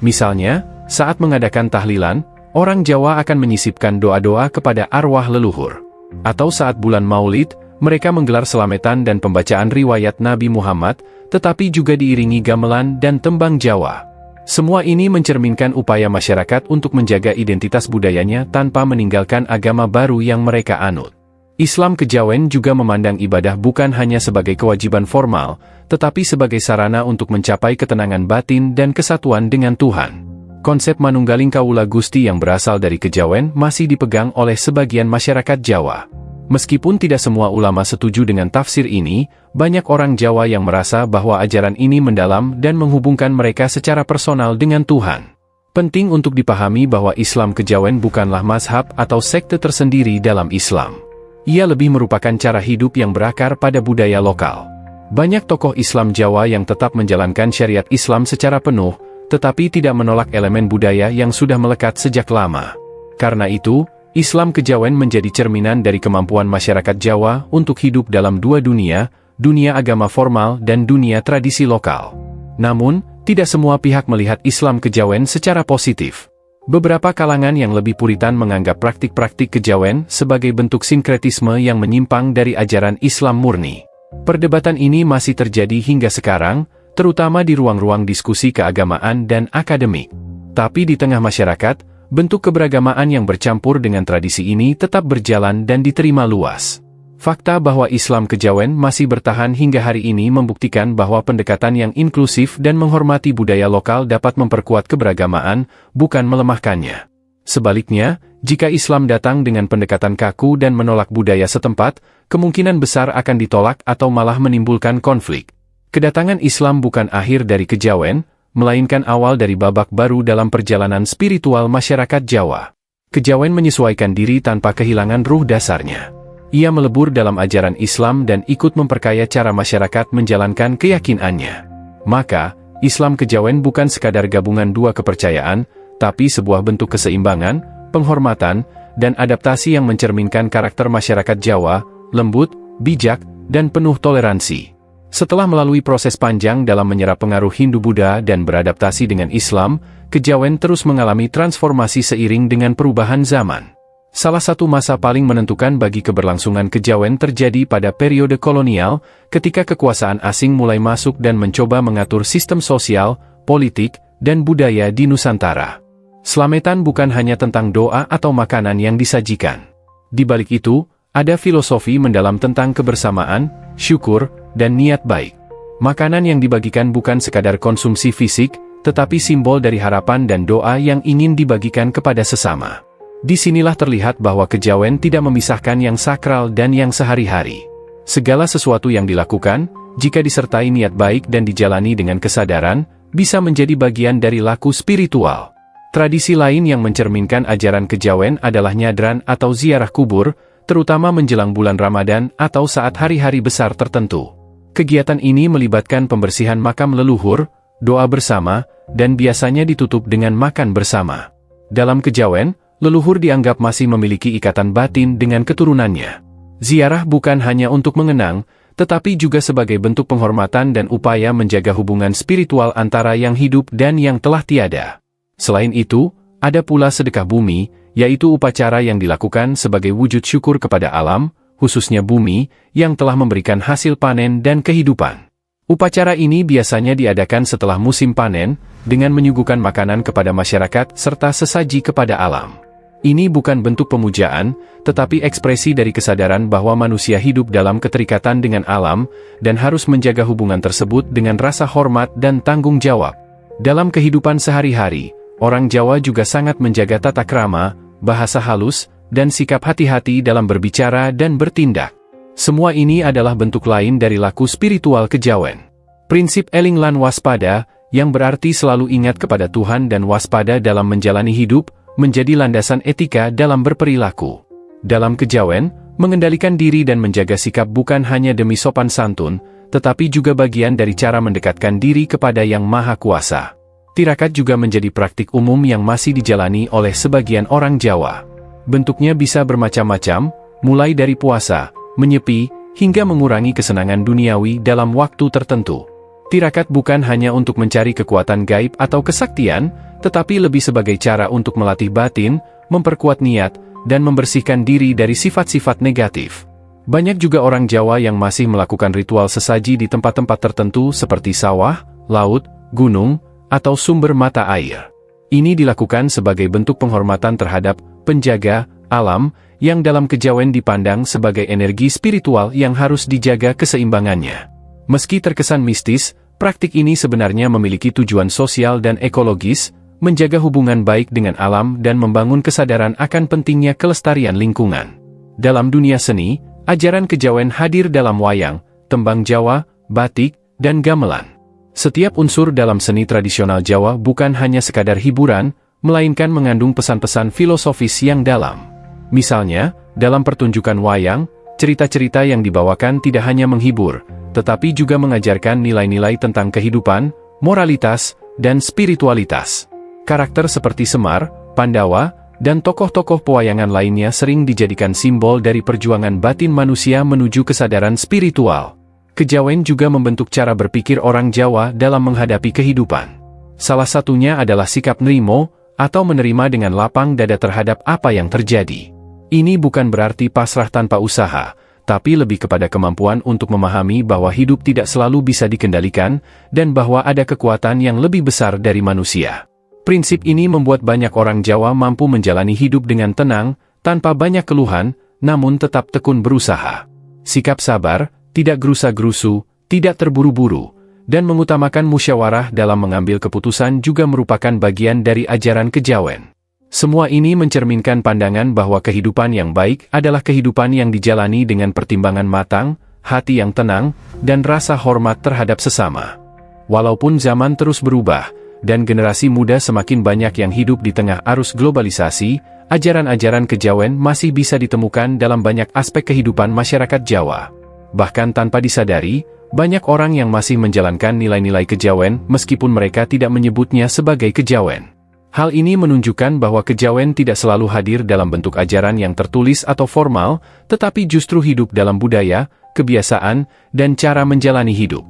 Misalnya, saat mengadakan tahlilan, orang Jawa akan menyisipkan doa-doa kepada arwah leluhur. Atau saat bulan Maulid, mereka menggelar selametan dan pembacaan riwayat Nabi Muhammad, tetapi juga diiringi gamelan dan tembang Jawa. Semua ini mencerminkan upaya masyarakat untuk menjaga identitas budayanya tanpa meninggalkan agama baru yang mereka anut. Islam Kejawen juga memandang ibadah bukan hanya sebagai kewajiban formal, tetapi sebagai sarana untuk mencapai ketenangan batin dan kesatuan dengan Tuhan. Konsep Manunggaling Kawula Gusti yang berasal dari Kejawen masih dipegang oleh sebagian masyarakat Jawa. Meskipun tidak semua ulama setuju dengan tafsir ini, banyak orang Jawa yang merasa bahwa ajaran ini mendalam dan menghubungkan mereka secara personal dengan Tuhan. Penting untuk dipahami bahwa Islam Kejawen bukanlah mazhab atau sekte tersendiri dalam Islam. Ia lebih merupakan cara hidup yang berakar pada budaya lokal. Banyak tokoh Islam Jawa yang tetap menjalankan syariat Islam secara penuh, tetapi tidak menolak elemen budaya yang sudah melekat sejak lama. Karena itu, Islam Kejawen menjadi cerminan dari kemampuan masyarakat Jawa untuk hidup dalam dua dunia, dunia agama formal dan dunia tradisi lokal. Namun, tidak semua pihak melihat Islam Kejawen secara positif. Beberapa kalangan yang lebih puritan menganggap praktik-praktik Kejawen sebagai bentuk sinkretisme yang menyimpang dari ajaran Islam murni. Perdebatan ini masih terjadi hingga sekarang, terutama di ruang-ruang diskusi keagamaan dan akademik. Tapi di tengah masyarakat, bentuk keberagamaan yang bercampur dengan tradisi ini tetap berjalan dan diterima luas. Fakta bahwa Islam Kejawen masih bertahan hingga hari ini membuktikan bahwa pendekatan yang inklusif dan menghormati budaya lokal dapat memperkuat keberagamaan, bukan melemahkannya. Sebaliknya, jika Islam datang dengan pendekatan kaku dan menolak budaya setempat, kemungkinan besar akan ditolak atau malah menimbulkan konflik. Kedatangan Islam bukan akhir dari Kejawen, melainkan awal dari babak baru dalam perjalanan spiritual masyarakat Jawa. Kejawen menyesuaikan diri tanpa kehilangan ruh dasarnya. Ia melebur dalam ajaran Islam dan ikut memperkaya cara masyarakat menjalankan keyakinannya. Maka, Islam Kejawen bukan sekadar gabungan dua kepercayaan, tapi sebuah bentuk keseimbangan, penghormatan, dan adaptasi yang mencerminkan karakter masyarakat Jawa, lembut, bijak, dan penuh toleransi. Setelah melalui proses panjang dalam menyerap pengaruh Hindu-Buddha dan beradaptasi dengan Islam, Kejawen terus mengalami transformasi seiring dengan perubahan zaman. Salah satu masa paling menentukan bagi keberlangsungan Kejawen terjadi pada periode kolonial, ketika kekuasaan asing mulai masuk dan mencoba mengatur sistem sosial, politik, dan budaya di Nusantara. Slametan bukan hanya tentang doa atau makanan yang disajikan. Di balik itu, ada filosofi mendalam tentang kebersamaan, syukur, dan niat baik. Makanan yang dibagikan bukan sekadar konsumsi fisik, tetapi simbol dari harapan dan doa yang ingin dibagikan kepada sesama. Disinilah terlihat bahwa Kejawen tidak memisahkan yang sakral dan yang sehari-hari. Segala sesuatu yang dilakukan, jika disertai niat baik dan dijalani dengan kesadaran, bisa menjadi bagian dari laku spiritual. Tradisi lain yang mencerminkan ajaran Kejawen adalah nyadran atau ziarah kubur, terutama menjelang bulan Ramadan atau saat hari-hari besar tertentu. Kegiatan ini melibatkan pembersihan makam leluhur, doa bersama, dan biasanya ditutup dengan makan bersama. Dalam Kejawen, leluhur dianggap masih memiliki ikatan batin dengan keturunannya. Ziarah bukan hanya untuk mengenang, tetapi juga sebagai bentuk penghormatan dan upaya menjaga hubungan spiritual antara yang hidup dan yang telah tiada. Selain itu, ada pula sedekah bumi, yaitu upacara yang dilakukan sebagai wujud syukur kepada alam, khususnya bumi, yang telah memberikan hasil panen dan kehidupan. Upacara ini biasanya diadakan setelah musim panen, dengan menyuguhkan makanan kepada masyarakat serta sesaji kepada alam. Ini bukan bentuk pemujaan, tetapi ekspresi dari kesadaran bahwa manusia hidup dalam keterikatan dengan alam, dan harus menjaga hubungan tersebut dengan rasa hormat dan tanggung jawab. Dalam kehidupan sehari-hari, orang Jawa juga sangat menjaga tata krama, bahasa halus, dan sikap hati-hati dalam berbicara dan bertindak. Semua ini adalah bentuk lain dari laku spiritual Kejawen. Prinsip eling lan waspada, yang berarti selalu ingat kepada Tuhan dan waspada dalam menjalani hidup, menjadi landasan etika dalam berperilaku. Dalam Kejawen, mengendalikan diri dan menjaga sikap bukan hanya demi sopan santun, tetapi juga bagian dari cara mendekatkan diri kepada Yang Maha Kuasa. Tirakat juga menjadi praktik umum yang masih dijalani oleh sebagian orang Jawa. Bentuknya bisa bermacam-macam, mulai dari puasa, menyepi, hingga mengurangi kesenangan duniawi dalam waktu tertentu. Tirakat bukan hanya untuk mencari kekuatan gaib atau kesaktian, tetapi lebih sebagai cara untuk melatih batin, memperkuat niat, dan membersihkan diri dari sifat-sifat negatif. Banyak juga orang Jawa yang masih melakukan ritual sesaji di tempat-tempat tertentu seperti sawah, laut, gunung, atau sumber mata air. Ini dilakukan sebagai bentuk penghormatan terhadap penjaga alam yang dalam kejawen dipandang sebagai energi spiritual yang harus dijaga keseimbangannya. Meski terkesan mistis, praktik ini sebenarnya memiliki tujuan sosial dan ekologis, menjaga hubungan baik dengan alam dan membangun kesadaran akan pentingnya kelestarian lingkungan. Dalam dunia seni, ajaran kejawen hadir dalam wayang, tembang Jawa, batik, dan gamelan. Setiap unsur dalam seni tradisional Jawa bukan hanya sekadar hiburan, melainkan mengandung pesan-pesan filosofis yang dalam. Misalnya, dalam pertunjukan wayang, cerita-cerita yang dibawakan tidak hanya menghibur, tetapi juga mengajarkan nilai-nilai tentang kehidupan, moralitas, dan spiritualitas. Karakter seperti Semar, Pandawa, dan tokoh-tokoh pewayangan lainnya sering dijadikan simbol dari perjuangan batin manusia menuju kesadaran spiritual. Kejawen juga membentuk cara berpikir orang Jawa dalam menghadapi kehidupan. Salah satunya adalah sikap nrimo, atau menerima dengan lapang dada terhadap apa yang terjadi. Ini bukan berarti pasrah tanpa usaha, tapi lebih kepada kemampuan untuk memahami bahwa hidup tidak selalu bisa dikendalikan, dan bahwa ada kekuatan yang lebih besar dari manusia. Prinsip ini membuat banyak orang Jawa mampu menjalani hidup dengan tenang, tanpa banyak keluhan, namun tetap tekun berusaha. Sikap sabar, tidak gerusa-gerusu, tidak terburu-buru, dan mengutamakan musyawarah dalam mengambil keputusan juga merupakan bagian dari ajaran kejawen. Semua ini mencerminkan pandangan bahwa kehidupan yang baik adalah kehidupan yang dijalani dengan pertimbangan matang, hati yang tenang, dan rasa hormat terhadap sesama. Walaupun zaman terus berubah, dan generasi muda semakin banyak yang hidup di tengah arus globalisasi, ajaran-ajaran kejawen masih bisa ditemukan dalam banyak aspek kehidupan masyarakat Jawa. Bahkan tanpa disadari, banyak orang yang masih menjalankan nilai-nilai kejawen meskipun mereka tidak menyebutnya sebagai kejawen. Hal ini menunjukkan bahwa kejawen tidak selalu hadir dalam bentuk ajaran yang tertulis atau formal, tetapi justru hidup dalam budaya, kebiasaan, dan cara menjalani hidup.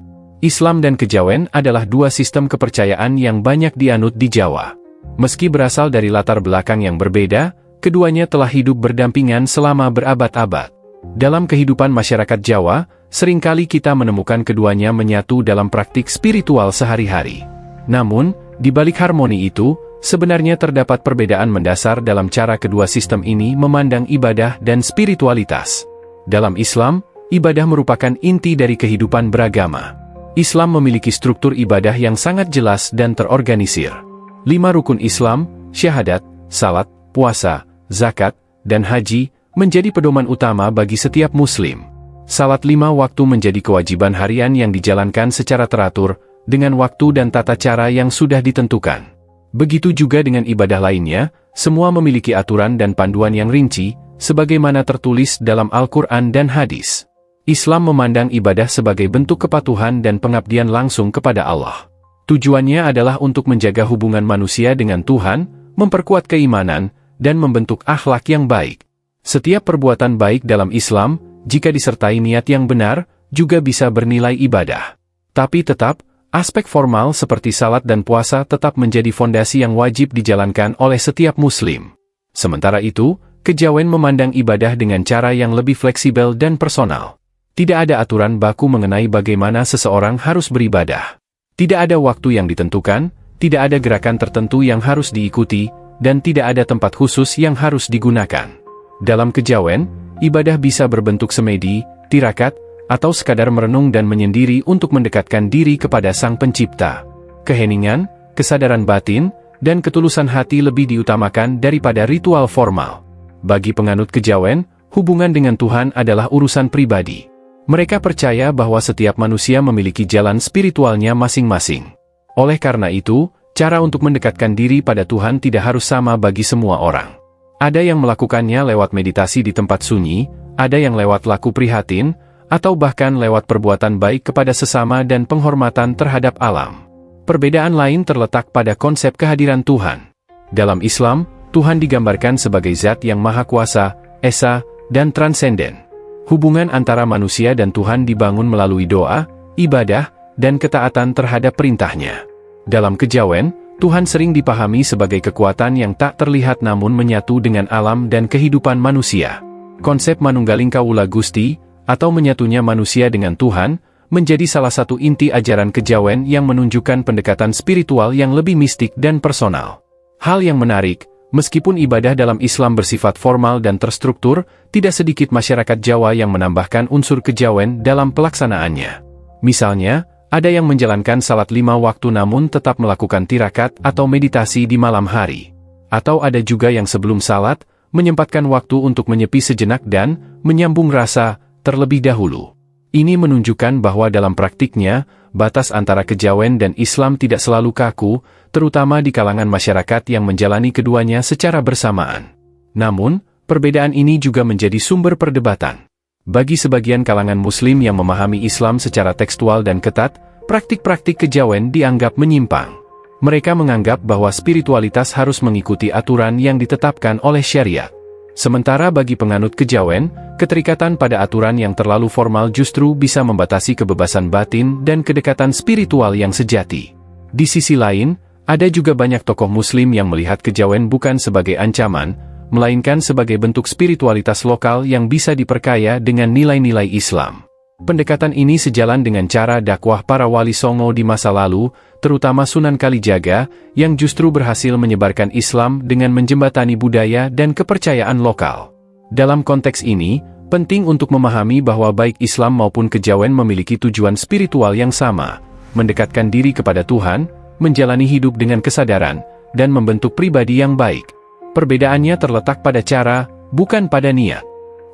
Islam dan kejawen adalah dua sistem kepercayaan yang banyak dianut di Jawa. Meski berasal dari latar belakang yang berbeda, keduanya telah hidup berdampingan selama berabad-abad. Dalam kehidupan masyarakat Jawa, seringkali kita menemukan keduanya menyatu dalam praktik spiritual sehari-hari. Namun, di balik harmoni itu, sebenarnya terdapat perbedaan mendasar dalam cara kedua sistem ini memandang ibadah dan spiritualitas. Dalam Islam, ibadah merupakan inti dari kehidupan beragama. Islam memiliki struktur ibadah yang sangat jelas dan terorganisir. 5 rukun Islam, syahadat, salat, puasa, zakat, dan haji, menjadi pedoman utama bagi setiap muslim. Salat 5 waktu menjadi kewajiban harian yang dijalankan secara teratur, dengan waktu dan tata cara yang sudah ditentukan. Begitu juga dengan ibadah lainnya, semua memiliki aturan dan panduan yang rinci, sebagaimana tertulis dalam Al-Quran dan hadis. Islam memandang ibadah sebagai bentuk kepatuhan dan pengabdian langsung kepada Allah. Tujuannya adalah untuk menjaga hubungan manusia dengan Tuhan, memperkuat keimanan, dan membentuk akhlak yang baik. Setiap perbuatan baik dalam Islam, jika disertai niat yang benar, juga bisa bernilai ibadah. Tapi tetap, aspek formal seperti salat dan puasa tetap menjadi fondasi yang wajib dijalankan oleh setiap muslim. Sementara itu, kejawen memandang ibadah dengan cara yang lebih fleksibel dan personal. Tidak ada aturan baku mengenai bagaimana seseorang harus beribadah. Tidak ada waktu yang ditentukan, tidak ada gerakan tertentu yang harus diikuti, dan tidak ada tempat khusus yang harus digunakan. Dalam kejawen, ibadah bisa berbentuk semedi, tirakat, atau sekadar merenung dan menyendiri untuk mendekatkan diri kepada Sang Pencipta. Keheningan, kesadaran batin, dan ketulusan hati lebih diutamakan daripada ritual formal. Bagi penganut kejawen, hubungan dengan Tuhan adalah urusan pribadi. Mereka percaya bahwa setiap manusia memiliki jalan spiritualnya masing-masing. Oleh karena itu, cara untuk mendekatkan diri pada Tuhan tidak harus sama bagi semua orang. Ada yang melakukannya lewat meditasi di tempat sunyi, ada yang lewat laku prihatin, atau bahkan lewat perbuatan baik kepada sesama dan penghormatan terhadap alam. Perbedaan lain terletak pada konsep kehadiran Tuhan. Dalam Islam, Tuhan digambarkan sebagai zat yang maha kuasa, esa, dan transenden. Hubungan antara manusia dan Tuhan dibangun melalui doa, ibadah, dan ketaatan terhadap perintahnya. Dalam kejawen, Tuhan sering dipahami sebagai kekuatan yang tak terlihat namun menyatu dengan alam dan kehidupan manusia. Konsep Manunggaling Kawula Gusti, atau menyatunya manusia dengan Tuhan, menjadi salah satu inti ajaran kejawen yang menunjukkan pendekatan spiritual yang lebih mistik dan personal. Hal yang menarik, meskipun ibadah dalam Islam bersifat formal dan terstruktur, tidak sedikit masyarakat Jawa yang menambahkan unsur kejawen dalam pelaksanaannya. Misalnya, ada yang menjalankan salat 5 waktu namun tetap melakukan tirakat atau meditasi di malam hari. Atau ada juga yang sebelum salat, menyempatkan waktu untuk menyepi sejenak dan menyambung rasa terlebih dahulu. Ini menunjukkan bahwa dalam praktiknya, batas antara kejawen dan Islam tidak selalu kaku, terutama di kalangan masyarakat yang menjalani keduanya secara bersamaan. Namun, perbedaan ini juga menjadi sumber perdebatan. Bagi sebagian kalangan Muslim yang memahami Islam secara tekstual dan ketat, praktik-praktik kejawen dianggap menyimpang. Mereka menganggap bahwa spiritualitas harus mengikuti aturan yang ditetapkan oleh syariat. Sementara bagi penganut kejawen, keterikatan pada aturan yang terlalu formal justru bisa membatasi kebebasan batin dan kedekatan spiritual yang sejati. Di sisi lain, ada juga banyak tokoh Muslim yang melihat kejawen bukan sebagai ancaman, melainkan sebagai bentuk spiritualitas lokal yang bisa diperkaya dengan nilai-nilai Islam. Pendekatan ini sejalan dengan cara dakwah para wali songo di masa lalu, terutama Sunan Kalijaga, yang justru berhasil menyebarkan Islam dengan menjembatani budaya dan kepercayaan lokal. Dalam konteks ini, penting untuk memahami bahwa baik Islam maupun kejawen memiliki tujuan spiritual yang sama, mendekatkan diri kepada Tuhan, menjalani hidup dengan kesadaran, dan membentuk pribadi yang baik. Perbedaannya terletak pada cara, bukan pada niat.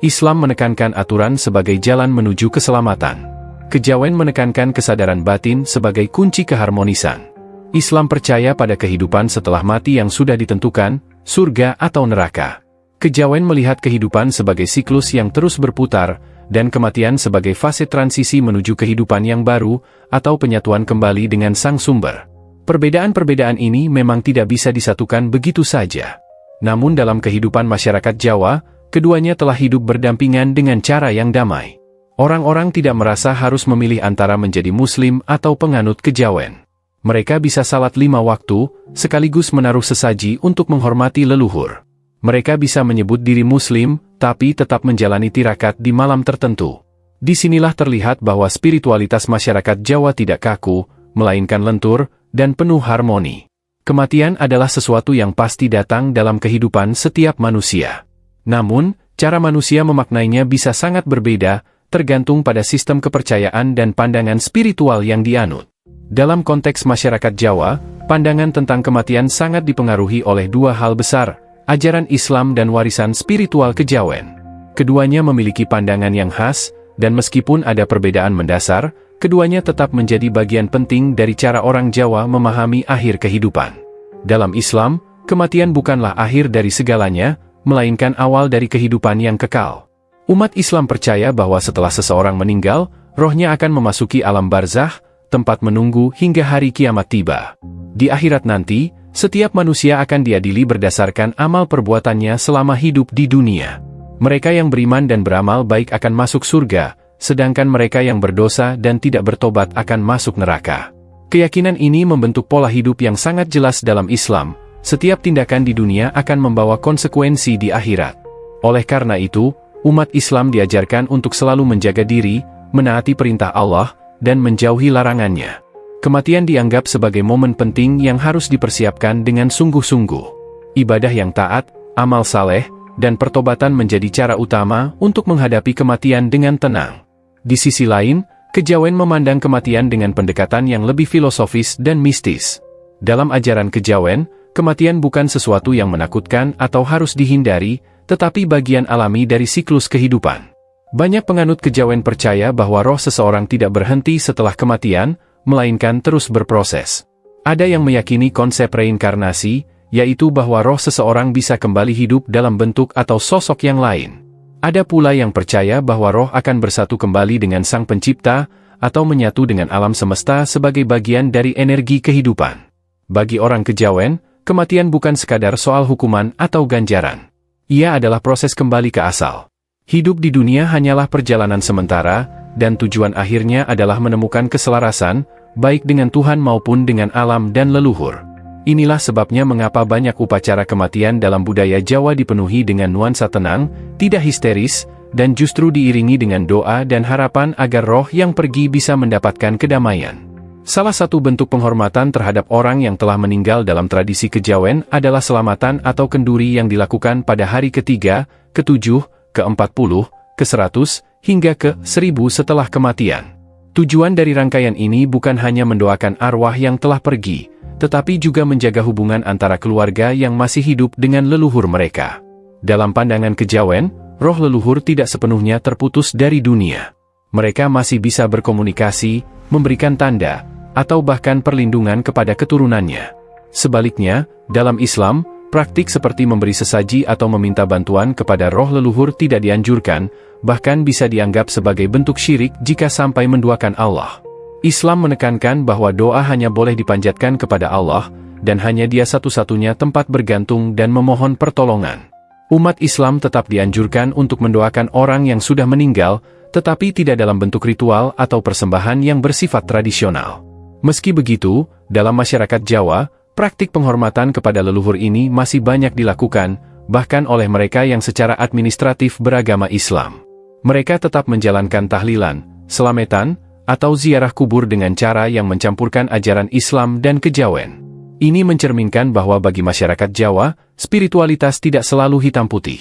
Islam menekankan aturan sebagai jalan menuju keselamatan. Kejawen menekankan kesadaran batin sebagai kunci keharmonisan. Islam percaya pada kehidupan setelah mati yang sudah ditentukan, surga atau neraka. Kejawen melihat kehidupan sebagai siklus yang terus berputar, dan kematian sebagai fase transisi menuju kehidupan yang baru, atau penyatuan kembali dengan sang sumber. Perbedaan-perbedaan ini memang tidak bisa disatukan begitu saja. Namun dalam kehidupan masyarakat Jawa, keduanya telah hidup berdampingan dengan cara yang damai. Orang-orang tidak merasa harus memilih antara menjadi Muslim atau penganut kejawen. Mereka bisa salat 5 waktu, sekaligus menaruh sesaji untuk menghormati leluhur. Mereka bisa menyebut diri Muslim, tapi tetap menjalani tirakat di malam tertentu. Disinilah terlihat bahwa spiritualitas masyarakat Jawa tidak kaku, melainkan lentur, dan penuh harmoni. Kematian adalah sesuatu yang pasti datang dalam kehidupan setiap manusia. Namun, cara manusia memaknainya bisa sangat berbeda, tergantung pada sistem kepercayaan dan pandangan spiritual yang dianut. Dalam konteks masyarakat Jawa, pandangan tentang kematian sangat dipengaruhi oleh dua hal besar, ajaran Islam dan warisan spiritual kejawen. Keduanya memiliki pandangan yang khas, dan meskipun ada perbedaan mendasar, keduanya tetap menjadi bagian penting dari cara orang Jawa memahami akhir kehidupan. Dalam Islam, kematian bukanlah akhir dari segalanya, melainkan awal dari kehidupan yang kekal. Umat Islam percaya bahwa setelah seseorang meninggal, rohnya akan memasuki alam barzakh, tempat menunggu hingga hari kiamat tiba. Di akhirat nanti, setiap manusia akan diadili berdasarkan amal perbuatannya selama hidup di dunia. Mereka yang beriman dan beramal baik akan masuk surga, sedangkan mereka yang berdosa dan tidak bertobat akan masuk neraka. Keyakinan ini membentuk pola hidup yang sangat jelas dalam Islam. Setiap tindakan di dunia akan membawa konsekuensi di akhirat. Oleh karena itu, umat Islam diajarkan untuk selalu menjaga diri, menaati perintah Allah, dan menjauhi larangannya. Kematian dianggap sebagai momen penting yang harus dipersiapkan dengan sungguh-sungguh. Ibadah yang taat, amal saleh, dan pertobatan menjadi cara utama untuk menghadapi kematian dengan tenang. Di sisi lain, kejawen memandang kematian dengan pendekatan yang lebih filosofis dan mistis. Dalam ajaran kejawen, kematian bukan sesuatu yang menakutkan atau harus dihindari, tetapi bagian alami dari siklus kehidupan. Banyak penganut kejawen percaya bahwa roh seseorang tidak berhenti setelah kematian, melainkan terus berproses. Ada yang meyakini konsep reinkarnasi, yaitu bahwa roh seseorang bisa kembali hidup dalam bentuk atau sosok yang lain. Ada pula yang percaya bahwa roh akan bersatu kembali dengan Sang Pencipta, atau menyatu dengan alam semesta sebagai bagian dari energi kehidupan. Bagi orang kejawen, kematian bukan sekadar soal hukuman atau ganjaran. Ia adalah proses kembali ke asal. Hidup di dunia hanyalah perjalanan sementara, dan tujuan akhirnya adalah menemukan keselarasan, baik dengan Tuhan maupun dengan alam dan leluhur. Inilah sebabnya mengapa banyak upacara kematian dalam budaya Jawa dipenuhi dengan nuansa tenang, tidak histeris, dan justru diiringi dengan doa dan harapan agar roh yang pergi bisa mendapatkan kedamaian. Salah satu bentuk penghormatan terhadap orang yang telah meninggal dalam tradisi kejawen adalah selamatan atau kenduri yang dilakukan pada hari ke-3, ke-7, ke-40, ke-100, hingga ke-1000 setelah kematian. Tujuan dari rangkaian ini bukan hanya mendoakan arwah yang telah pergi, tetapi juga menjaga hubungan antara keluarga yang masih hidup dengan leluhur mereka. Dalam pandangan kejawen, roh leluhur tidak sepenuhnya terputus dari dunia. Mereka masih bisa berkomunikasi, memberikan tanda, atau bahkan perlindungan kepada keturunannya. Sebaliknya, dalam Islam, praktik seperti memberi sesaji atau meminta bantuan kepada roh leluhur tidak dianjurkan, bahkan bisa dianggap sebagai bentuk syirik jika sampai menduakan Allah. Islam menekankan bahwa doa hanya boleh dipanjatkan kepada Allah, dan hanya Dia satu-satunya tempat bergantung dan memohon pertolongan. Umat Islam tetap dianjurkan untuk mendoakan orang yang sudah meninggal, tetapi tidak dalam bentuk ritual atau persembahan yang bersifat tradisional. Meski begitu, dalam masyarakat Jawa, praktik penghormatan kepada leluhur ini masih banyak dilakukan, bahkan oleh mereka yang secara administratif beragama Islam. Mereka tetap menjalankan tahlilan, selametan, atau ziarah kubur dengan cara yang mencampurkan ajaran Islam dan kejawen. Ini mencerminkan bahwa bagi masyarakat Jawa, spiritualitas tidak selalu hitam putih.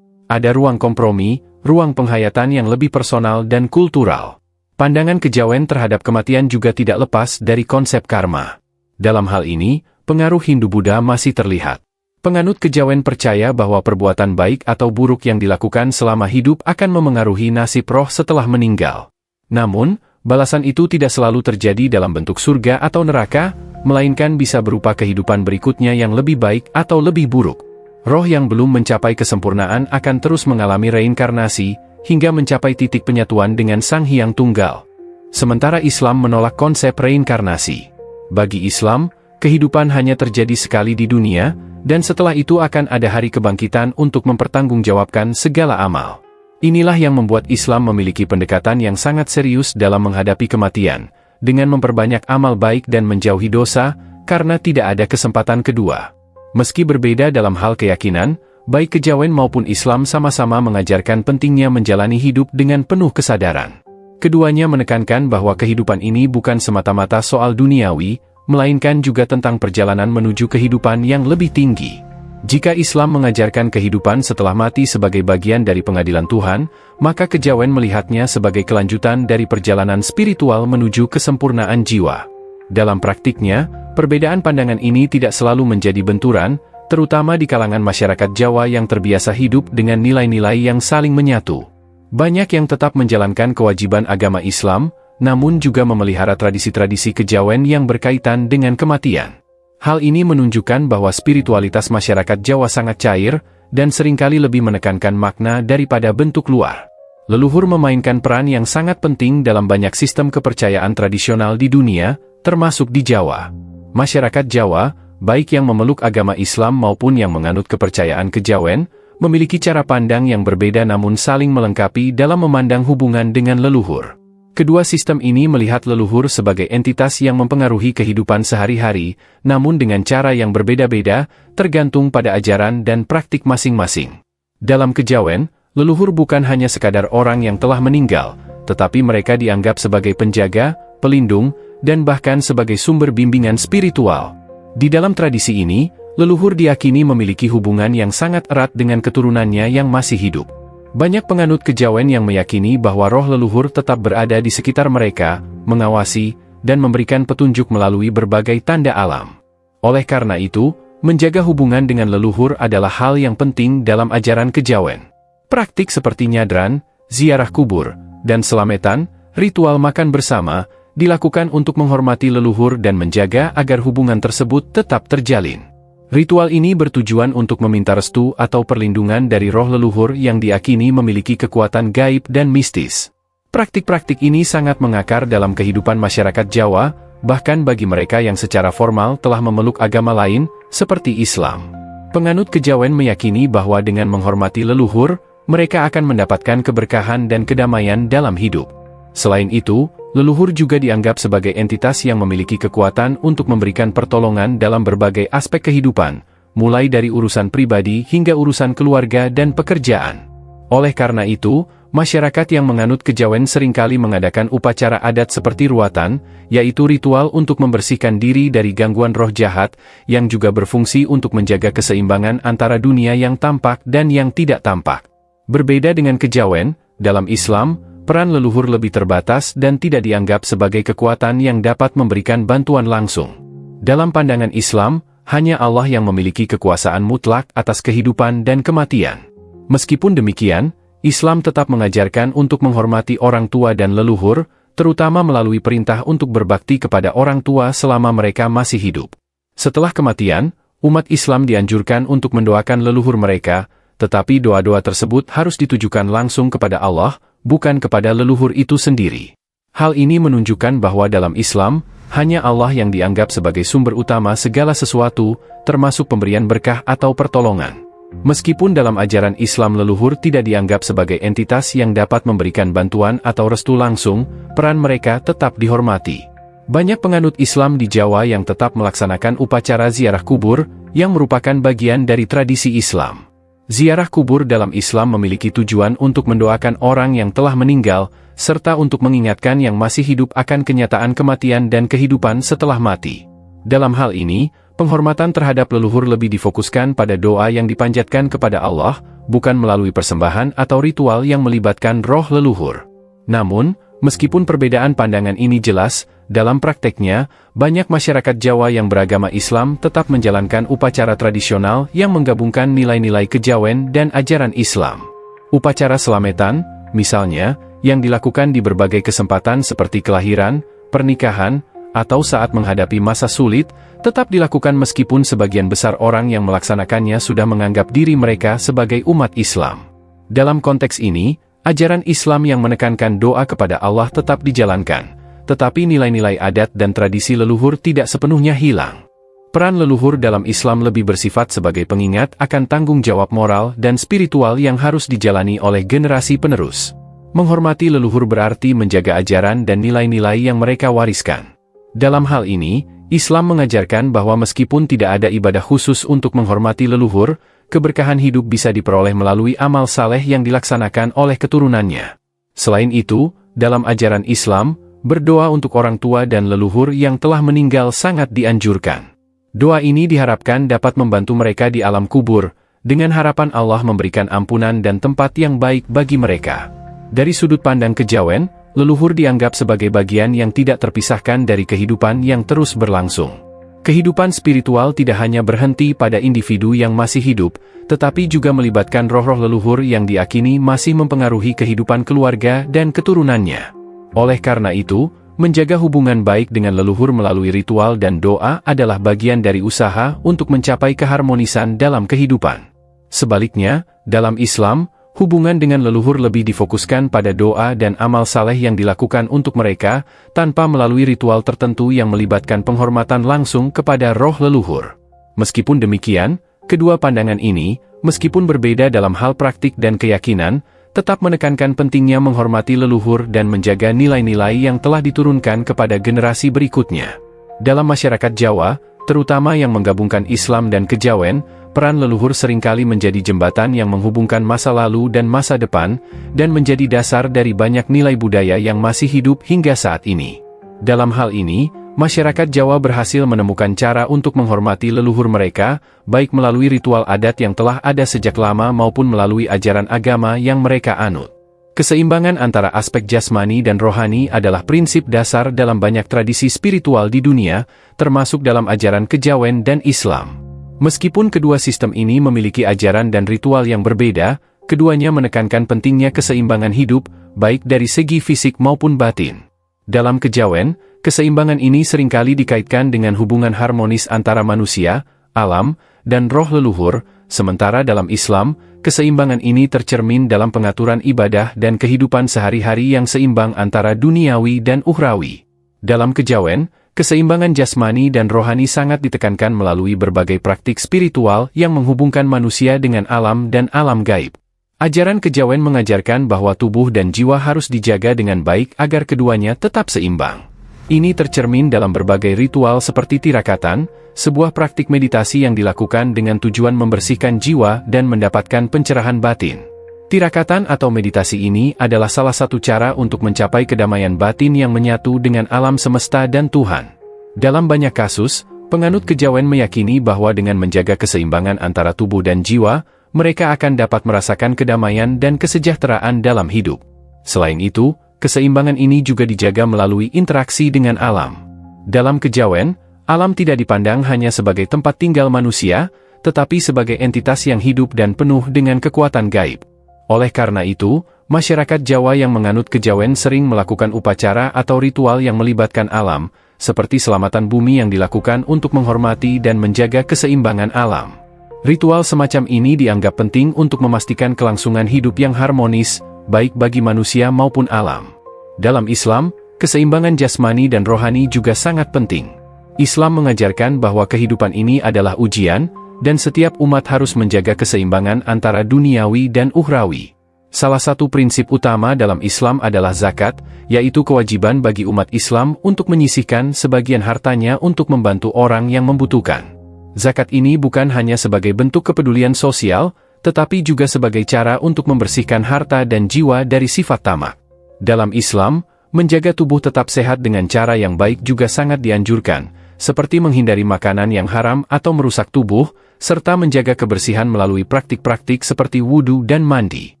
Ada ruang kompromi, ruang penghayatan yang lebih personal dan kultural. Pandangan kejawen terhadap kematian juga tidak lepas dari konsep karma. Dalam hal ini, pengaruh Hindu-Buddha masih terlihat. Penganut kejawen percaya bahwa perbuatan baik atau buruk yang dilakukan selama hidup akan memengaruhi nasib roh setelah meninggal. Namun, balasan itu tidak selalu terjadi dalam bentuk surga atau neraka, melainkan bisa berupa kehidupan berikutnya yang lebih baik atau lebih buruk. Roh yang belum mencapai kesempurnaan akan terus mengalami reinkarnasi, hingga mencapai titik penyatuan dengan Sang Hyang Tunggal. Sementara Islam menolak konsep reinkarnasi. Bagi Islam, kehidupan hanya terjadi sekali di dunia, dan setelah itu akan ada hari kebangkitan untuk mempertanggungjawabkan segala amal. Inilah yang membuat Islam memiliki pendekatan yang sangat serius dalam menghadapi kematian, dengan memperbanyak amal baik dan menjauhi dosa, karena tidak ada kesempatan kedua. Meski berbeda dalam hal keyakinan, baik kejawen maupun Islam sama-sama mengajarkan pentingnya menjalani hidup dengan penuh kesadaran. Keduanya menekankan bahwa kehidupan ini bukan semata-mata soal duniawi, melainkan juga tentang perjalanan menuju kehidupan yang lebih tinggi. Jika Islam mengajarkan kehidupan setelah mati sebagai bagian dari pengadilan Tuhan, maka kejawen melihatnya sebagai kelanjutan dari perjalanan spiritual menuju kesempurnaan jiwa. Dalam praktiknya, perbedaan pandangan ini tidak selalu menjadi benturan, terutama di kalangan masyarakat Jawa yang terbiasa hidup dengan nilai-nilai yang saling menyatu. Banyak yang tetap menjalankan kewajiban agama Islam, namun juga memelihara tradisi-tradisi kejawen yang berkaitan dengan kematian. Hal ini menunjukkan bahwa spiritualitas masyarakat Jawa sangat cair, dan seringkali lebih menekankan makna daripada bentuk luar. Leluhur memainkan peran yang sangat penting dalam banyak sistem kepercayaan tradisional di dunia, termasuk di Jawa. Masyarakat Jawa, baik yang memeluk agama Islam maupun yang menganut kepercayaan kejawen, memiliki cara pandang yang berbeda namun saling melengkapi dalam memandang hubungan dengan leluhur. Kedua sistem ini melihat leluhur sebagai entitas yang mempengaruhi kehidupan sehari-hari, namun dengan cara yang berbeda-beda, tergantung pada ajaran dan praktik masing-masing. Dalam kejawen, leluhur bukan hanya sekadar orang yang telah meninggal, tetapi mereka dianggap sebagai penjaga, pelindung, dan bahkan sebagai sumber bimbingan spiritual. Di dalam tradisi ini, leluhur diyakini memiliki hubungan yang sangat erat dengan keturunannya yang masih hidup. Banyak penganut kejawen yang meyakini bahwa roh leluhur tetap berada di sekitar mereka, mengawasi, dan memberikan petunjuk melalui berbagai tanda alam. Oleh karena itu, menjaga hubungan dengan leluhur adalah hal yang penting dalam ajaran kejawen. Praktik seperti nyadran, ziarah kubur, dan selametan, ritual makan bersama, dilakukan untuk menghormati leluhur dan menjaga agar hubungan tersebut tetap terjalin. Ritual ini bertujuan untuk meminta restu atau perlindungan dari roh leluhur yang diyakini memiliki kekuatan gaib dan mistis. Praktik-praktik ini sangat mengakar dalam kehidupan masyarakat Jawa, bahkan bagi mereka yang secara formal telah memeluk agama lain, seperti Islam. Penganut kejawen meyakini bahwa dengan menghormati leluhur, mereka akan mendapatkan keberkahan dan kedamaian dalam hidup. Selain itu, leluhur juga dianggap sebagai entitas yang memiliki kekuatan untuk memberikan pertolongan dalam berbagai aspek kehidupan, mulai dari urusan pribadi hingga urusan keluarga dan pekerjaan. Oleh karena itu, masyarakat yang menganut kejawen seringkali mengadakan upacara adat seperti ruatan, yaitu ritual untuk membersihkan diri dari gangguan roh jahat, yang juga berfungsi untuk menjaga keseimbangan antara dunia yang tampak dan yang tidak tampak. Berbeda dengan kejawen, dalam Islam, peran leluhur lebih terbatas dan tidak dianggap sebagai kekuatan yang dapat memberikan bantuan langsung. Dalam pandangan Islam, hanya Allah yang memiliki kekuasaan mutlak atas kehidupan dan kematian. Meskipun demikian, Islam tetap mengajarkan untuk menghormati orang tua dan leluhur, terutama melalui perintah untuk berbakti kepada orang tua selama mereka masih hidup. Setelah kematian, umat Islam dianjurkan untuk mendoakan leluhur mereka, tetapi doa-doa tersebut harus ditujukan langsung kepada Allah, bukan kepada leluhur itu sendiri. Hal ini menunjukkan bahwa dalam Islam, hanya Allah yang dianggap sebagai sumber utama segala sesuatu, termasuk pemberian berkah atau pertolongan. Meskipun dalam ajaran Islam leluhur tidak dianggap sebagai entitas yang dapat memberikan bantuan atau restu langsung, peran mereka tetap dihormati. Banyak penganut Islam di Jawa yang tetap melaksanakan upacara ziarah kubur, yang merupakan bagian dari tradisi Islam. Ziarah kubur dalam Islam memiliki tujuan untuk mendoakan orang yang telah meninggal, serta untuk mengingatkan yang masih hidup akan kenyataan kematian dan kehidupan setelah mati. Dalam hal ini, penghormatan terhadap leluhur lebih difokuskan pada doa yang dipanjatkan kepada Allah, bukan melalui persembahan atau ritual yang melibatkan roh leluhur. Namun, meskipun perbedaan pandangan ini jelas, dalam prakteknya, banyak masyarakat Jawa yang beragama Islam tetap menjalankan upacara tradisional yang menggabungkan nilai-nilai kejawen dan ajaran Islam. Upacara selametan, misalnya, yang dilakukan di berbagai kesempatan seperti kelahiran, pernikahan, atau saat menghadapi masa sulit, tetap dilakukan meskipun sebagian besar orang yang melaksanakannya sudah menganggap diri mereka sebagai umat Islam. Dalam konteks ini, ajaran Islam yang menekankan doa kepada Allah tetap dijalankan, tetapi nilai-nilai adat dan tradisi leluhur tidak sepenuhnya hilang. Peran leluhur dalam Islam lebih bersifat sebagai pengingat akan tanggung jawab moral dan spiritual yang harus dijalani oleh generasi penerus. Menghormati leluhur berarti menjaga ajaran dan nilai-nilai yang mereka wariskan. Dalam hal ini, Islam mengajarkan bahwa meskipun tidak ada ibadah khusus untuk menghormati leluhur, keberkahan hidup bisa diperoleh melalui amal saleh yang dilaksanakan oleh keturunannya. Selain itu, dalam ajaran Islam, berdoa untuk orang tua dan leluhur yang telah meninggal sangat dianjurkan. Doa ini diharapkan dapat membantu mereka di alam kubur, dengan harapan Allah memberikan ampunan dan tempat yang baik bagi mereka. Dari sudut pandang kejawen, leluhur dianggap sebagai bagian yang tidak terpisahkan dari kehidupan yang terus berlangsung. Kehidupan spiritual tidak hanya berhenti pada individu yang masih hidup, tetapi juga melibatkan roh-roh leluhur yang diakini masih mempengaruhi kehidupan keluarga dan keturunannya. Oleh karena itu, menjaga hubungan baik dengan leluhur melalui ritual dan doa adalah bagian dari usaha untuk mencapai keharmonisan dalam kehidupan. Sebaliknya, dalam Islam, hubungan dengan leluhur lebih difokuskan pada doa dan amal saleh yang dilakukan untuk mereka, tanpa melalui ritual tertentu yang melibatkan penghormatan langsung kepada roh leluhur. Meskipun demikian, kedua pandangan ini, meskipun berbeda dalam hal praktik dan keyakinan, tetap menekankan pentingnya menghormati leluhur dan menjaga nilai-nilai yang telah diturunkan kepada generasi berikutnya. Dalam masyarakat Jawa, terutama yang menggabungkan Islam dan kejawen, peran leluhur seringkali menjadi jembatan yang menghubungkan masa lalu dan masa depan, dan menjadi dasar dari banyak nilai budaya yang masih hidup hingga saat ini. Dalam hal ini, masyarakat Jawa berhasil menemukan cara untuk menghormati leluhur mereka, baik melalui ritual adat yang telah ada sejak lama maupun melalui ajaran agama yang mereka anut. Keseimbangan antara aspek jasmani dan rohani adalah prinsip dasar dalam banyak tradisi spiritual di dunia, termasuk dalam ajaran kejawen dan Islam. Meskipun kedua sistem ini memiliki ajaran dan ritual yang berbeda, keduanya menekankan pentingnya keseimbangan hidup, baik dari segi fisik maupun batin. Dalam kejawen, keseimbangan ini seringkali dikaitkan dengan hubungan harmonis antara manusia, alam, dan roh leluhur, sementara dalam Islam, keseimbangan ini tercermin dalam pengaturan ibadah dan kehidupan sehari-hari yang seimbang antara duniawi dan ukhrawi. Dalam kejawen, keseimbangan jasmani dan rohani sangat ditekankan melalui berbagai praktik spiritual yang menghubungkan manusia dengan alam dan alam gaib. Ajaran kejawen mengajarkan bahwa tubuh dan jiwa harus dijaga dengan baik agar keduanya tetap seimbang. Ini tercermin dalam berbagai ritual seperti tirakatan, sebuah praktik meditasi yang dilakukan dengan tujuan membersihkan jiwa dan mendapatkan pencerahan batin. Tirakatan atau meditasi ini adalah salah satu cara untuk mencapai kedamaian batin yang menyatu dengan alam semesta dan Tuhan. Dalam banyak kasus, penganut kejawen meyakini bahwa dengan menjaga keseimbangan antara tubuh dan jiwa, mereka akan dapat merasakan kedamaian dan kesejahteraan dalam hidup. Selain itu, keseimbangan ini juga dijaga melalui interaksi dengan alam. Dalam kejawen, alam tidak dipandang hanya sebagai tempat tinggal manusia, tetapi sebagai entitas yang hidup dan penuh dengan kekuatan gaib. Oleh karena itu, masyarakat Jawa yang menganut kejawen sering melakukan upacara atau ritual yang melibatkan alam, seperti selamatan bumi yang dilakukan untuk menghormati dan menjaga keseimbangan alam. Ritual semacam ini dianggap penting untuk memastikan kelangsungan hidup yang harmonis, baik bagi manusia maupun alam. Dalam Islam, keseimbangan jasmani dan rohani juga sangat penting. Islam mengajarkan bahwa kehidupan ini adalah ujian, dan setiap umat harus menjaga keseimbangan antara duniawi dan ukhrawi. Salah satu prinsip utama dalam Islam adalah zakat, yaitu kewajiban bagi umat Islam untuk menyisihkan sebagian hartanya untuk membantu orang yang membutuhkan. Zakat ini bukan hanya sebagai bentuk kepedulian sosial, tetapi juga sebagai cara untuk membersihkan harta dan jiwa dari sifat tamak. Dalam Islam, menjaga tubuh tetap sehat dengan cara yang baik juga sangat dianjurkan, seperti menghindari makanan yang haram atau merusak tubuh, serta menjaga kebersihan melalui praktik-praktik seperti wudu dan mandi.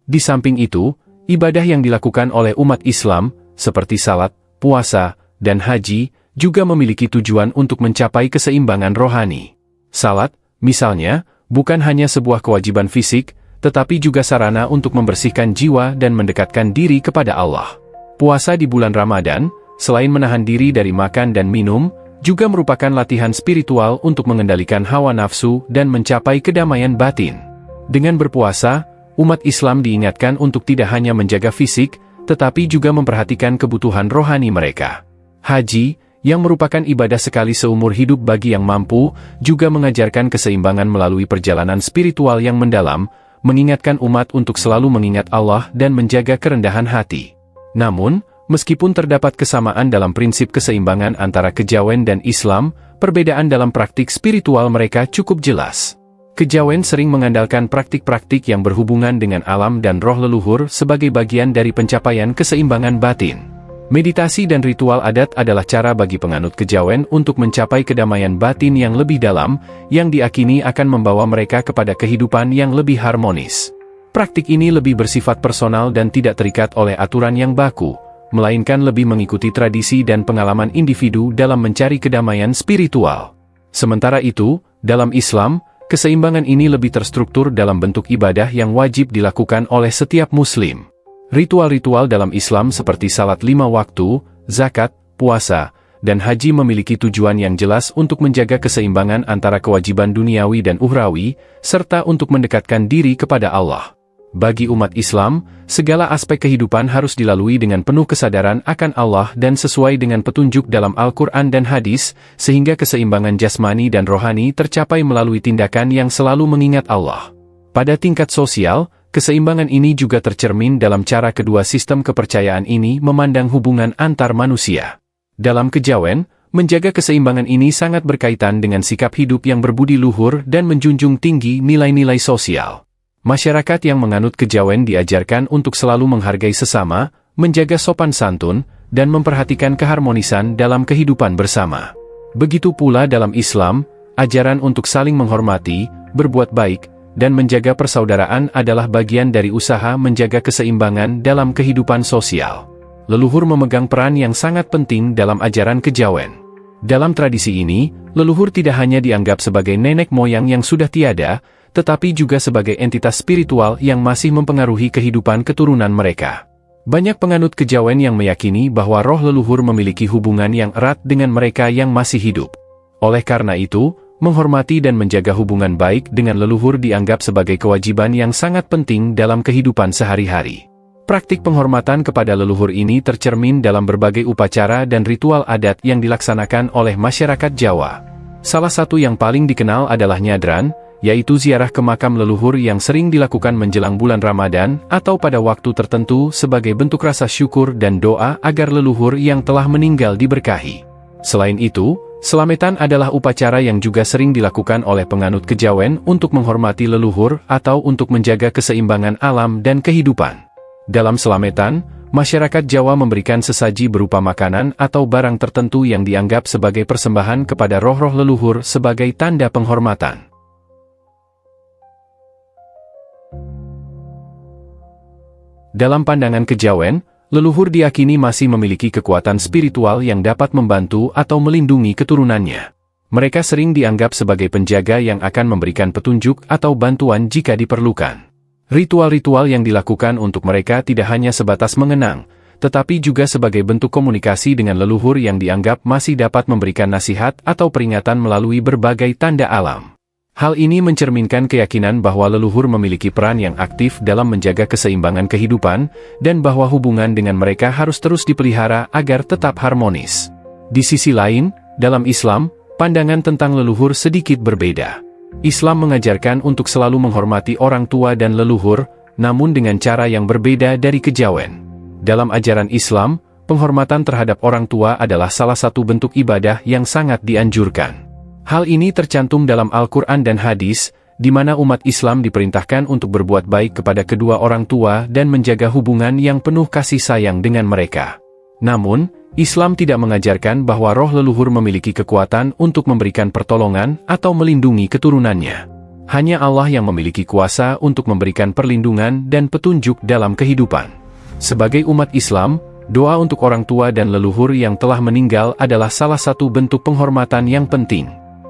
Di samping itu, ibadah yang dilakukan oleh umat Islam, seperti salat, puasa, dan haji, juga memiliki tujuan untuk mencapai keseimbangan rohani. Salat, misalnya, bukan hanya sebuah kewajiban fisik, tetapi juga sarana untuk membersihkan jiwa dan mendekatkan diri kepada Allah. Puasa di bulan Ramadan, selain menahan diri dari makan dan minum, juga merupakan latihan spiritual untuk mengendalikan hawa nafsu dan mencapai kedamaian batin. Dengan berpuasa, umat Islam diingatkan untuk tidak hanya menjaga fisik, tetapi juga memperhatikan kebutuhan rohani mereka. Haji, yang merupakan ibadah sekali seumur hidup bagi yang mampu, juga mengajarkan keseimbangan melalui perjalanan spiritual yang mendalam, mengingatkan umat untuk selalu mengingat Allah dan menjaga kerendahan hati. Namun, meskipun terdapat kesamaan dalam prinsip keseimbangan antara kejawen dan Islam, perbedaan dalam praktik spiritual mereka cukup jelas. Kejawen sering mengandalkan praktik-praktik yang berhubungan dengan alam dan roh leluhur sebagai bagian dari pencapaian keseimbangan batin. Meditasi dan ritual adat adalah cara bagi penganut kejawen untuk mencapai kedamaian batin yang lebih dalam, yang diakini akan membawa mereka kepada kehidupan yang lebih harmonis. Praktik ini lebih bersifat personal dan tidak terikat oleh aturan yang baku, melainkan lebih mengikuti tradisi dan pengalaman individu dalam mencari kedamaian spiritual. Sementara itu, dalam Islam, keseimbangan ini lebih terstruktur dalam bentuk ibadah yang wajib dilakukan oleh setiap muslim. Ritual-ritual dalam Islam seperti salat 5 waktu, zakat, puasa, dan haji memiliki tujuan yang jelas untuk menjaga keseimbangan antara kewajiban duniawi dan ukhrawi, serta untuk mendekatkan diri kepada Allah. Bagi umat Islam, segala aspek kehidupan harus dilalui dengan penuh kesadaran akan Allah dan sesuai dengan petunjuk dalam Al-Quran dan hadis, sehingga keseimbangan jasmani dan rohani tercapai melalui tindakan yang selalu mengingat Allah. Pada tingkat sosial, keseimbangan ini juga tercermin dalam cara kedua sistem kepercayaan ini memandang hubungan antar manusia. Dalam kejawen, menjaga keseimbangan ini sangat berkaitan dengan sikap hidup yang berbudi luhur dan menjunjung tinggi nilai-nilai sosial. Masyarakat yang menganut kejawen diajarkan untuk selalu menghargai sesama, menjaga sopan santun, dan memperhatikan keharmonisan dalam kehidupan bersama. Begitu pula dalam Islam, ajaran untuk saling menghormati, berbuat baik, dan menjaga persaudaraan adalah bagian dari usaha menjaga keseimbangan dalam kehidupan sosial. Leluhur memegang peran yang sangat penting dalam ajaran kejawen. Dalam tradisi ini, leluhur tidak hanya dianggap sebagai nenek moyang yang sudah tiada, tetapi juga sebagai entitas spiritual yang masih mempengaruhi kehidupan keturunan mereka. Banyak penganut kejawen yang meyakini bahwa roh leluhur memiliki hubungan yang erat dengan mereka yang masih hidup. Oleh karena itu, menghormati dan menjaga hubungan baik dengan leluhur dianggap sebagai kewajiban yang sangat penting dalam kehidupan sehari-hari. Praktik penghormatan kepada leluhur ini tercermin dalam berbagai upacara dan ritual adat yang dilaksanakan oleh masyarakat Jawa. Salah satu yang paling dikenal adalah nyadran, yaitu ziarah ke makam leluhur yang sering dilakukan menjelang bulan Ramadan atau pada waktu tertentu sebagai bentuk rasa syukur dan doa agar leluhur yang telah meninggal diberkahi. Selain itu, Slametan adalah upacara yang juga sering dilakukan oleh penganut kejawen untuk menghormati leluhur atau untuk menjaga keseimbangan alam dan kehidupan. Dalam slametan, masyarakat Jawa memberikan sesaji berupa makanan atau barang tertentu yang dianggap sebagai persembahan kepada roh-roh leluhur sebagai tanda penghormatan. Dalam pandangan kejawen, leluhur diyakini masih memiliki kekuatan spiritual yang dapat membantu atau melindungi keturunannya. Mereka sering dianggap sebagai penjaga yang akan memberikan petunjuk atau bantuan jika diperlukan. Ritual-ritual yang dilakukan untuk mereka tidak hanya sebatas mengenang, tetapi juga sebagai bentuk komunikasi dengan leluhur yang dianggap masih dapat memberikan nasihat atau peringatan melalui berbagai tanda alam. Hal ini mencerminkan keyakinan bahwa leluhur memiliki peran yang aktif dalam menjaga keseimbangan kehidupan, dan bahwa hubungan dengan mereka harus terus dipelihara agar tetap harmonis. Di sisi lain, dalam Islam, pandangan tentang leluhur sedikit berbeda. Islam mengajarkan untuk selalu menghormati orang tua dan leluhur, namun dengan cara yang berbeda dari kejawen. Dalam ajaran Islam, penghormatan terhadap orang tua adalah salah satu bentuk ibadah yang sangat dianjurkan. Hal ini tercantum dalam Al-Quran dan hadis, di mana umat Islam diperintahkan untuk berbuat baik kepada kedua orang tua dan menjaga hubungan yang penuh kasih sayang dengan mereka. Namun, Islam tidak mengajarkan bahwa roh leluhur memiliki kekuatan untuk memberikan pertolongan atau melindungi keturunannya. Hanya Allah yang memiliki kuasa untuk memberikan perlindungan dan petunjuk dalam kehidupan. Sebagai umat Islam, doa untuk orang tua dan leluhur yang telah meninggal adalah salah satu bentuk penghormatan yang penting.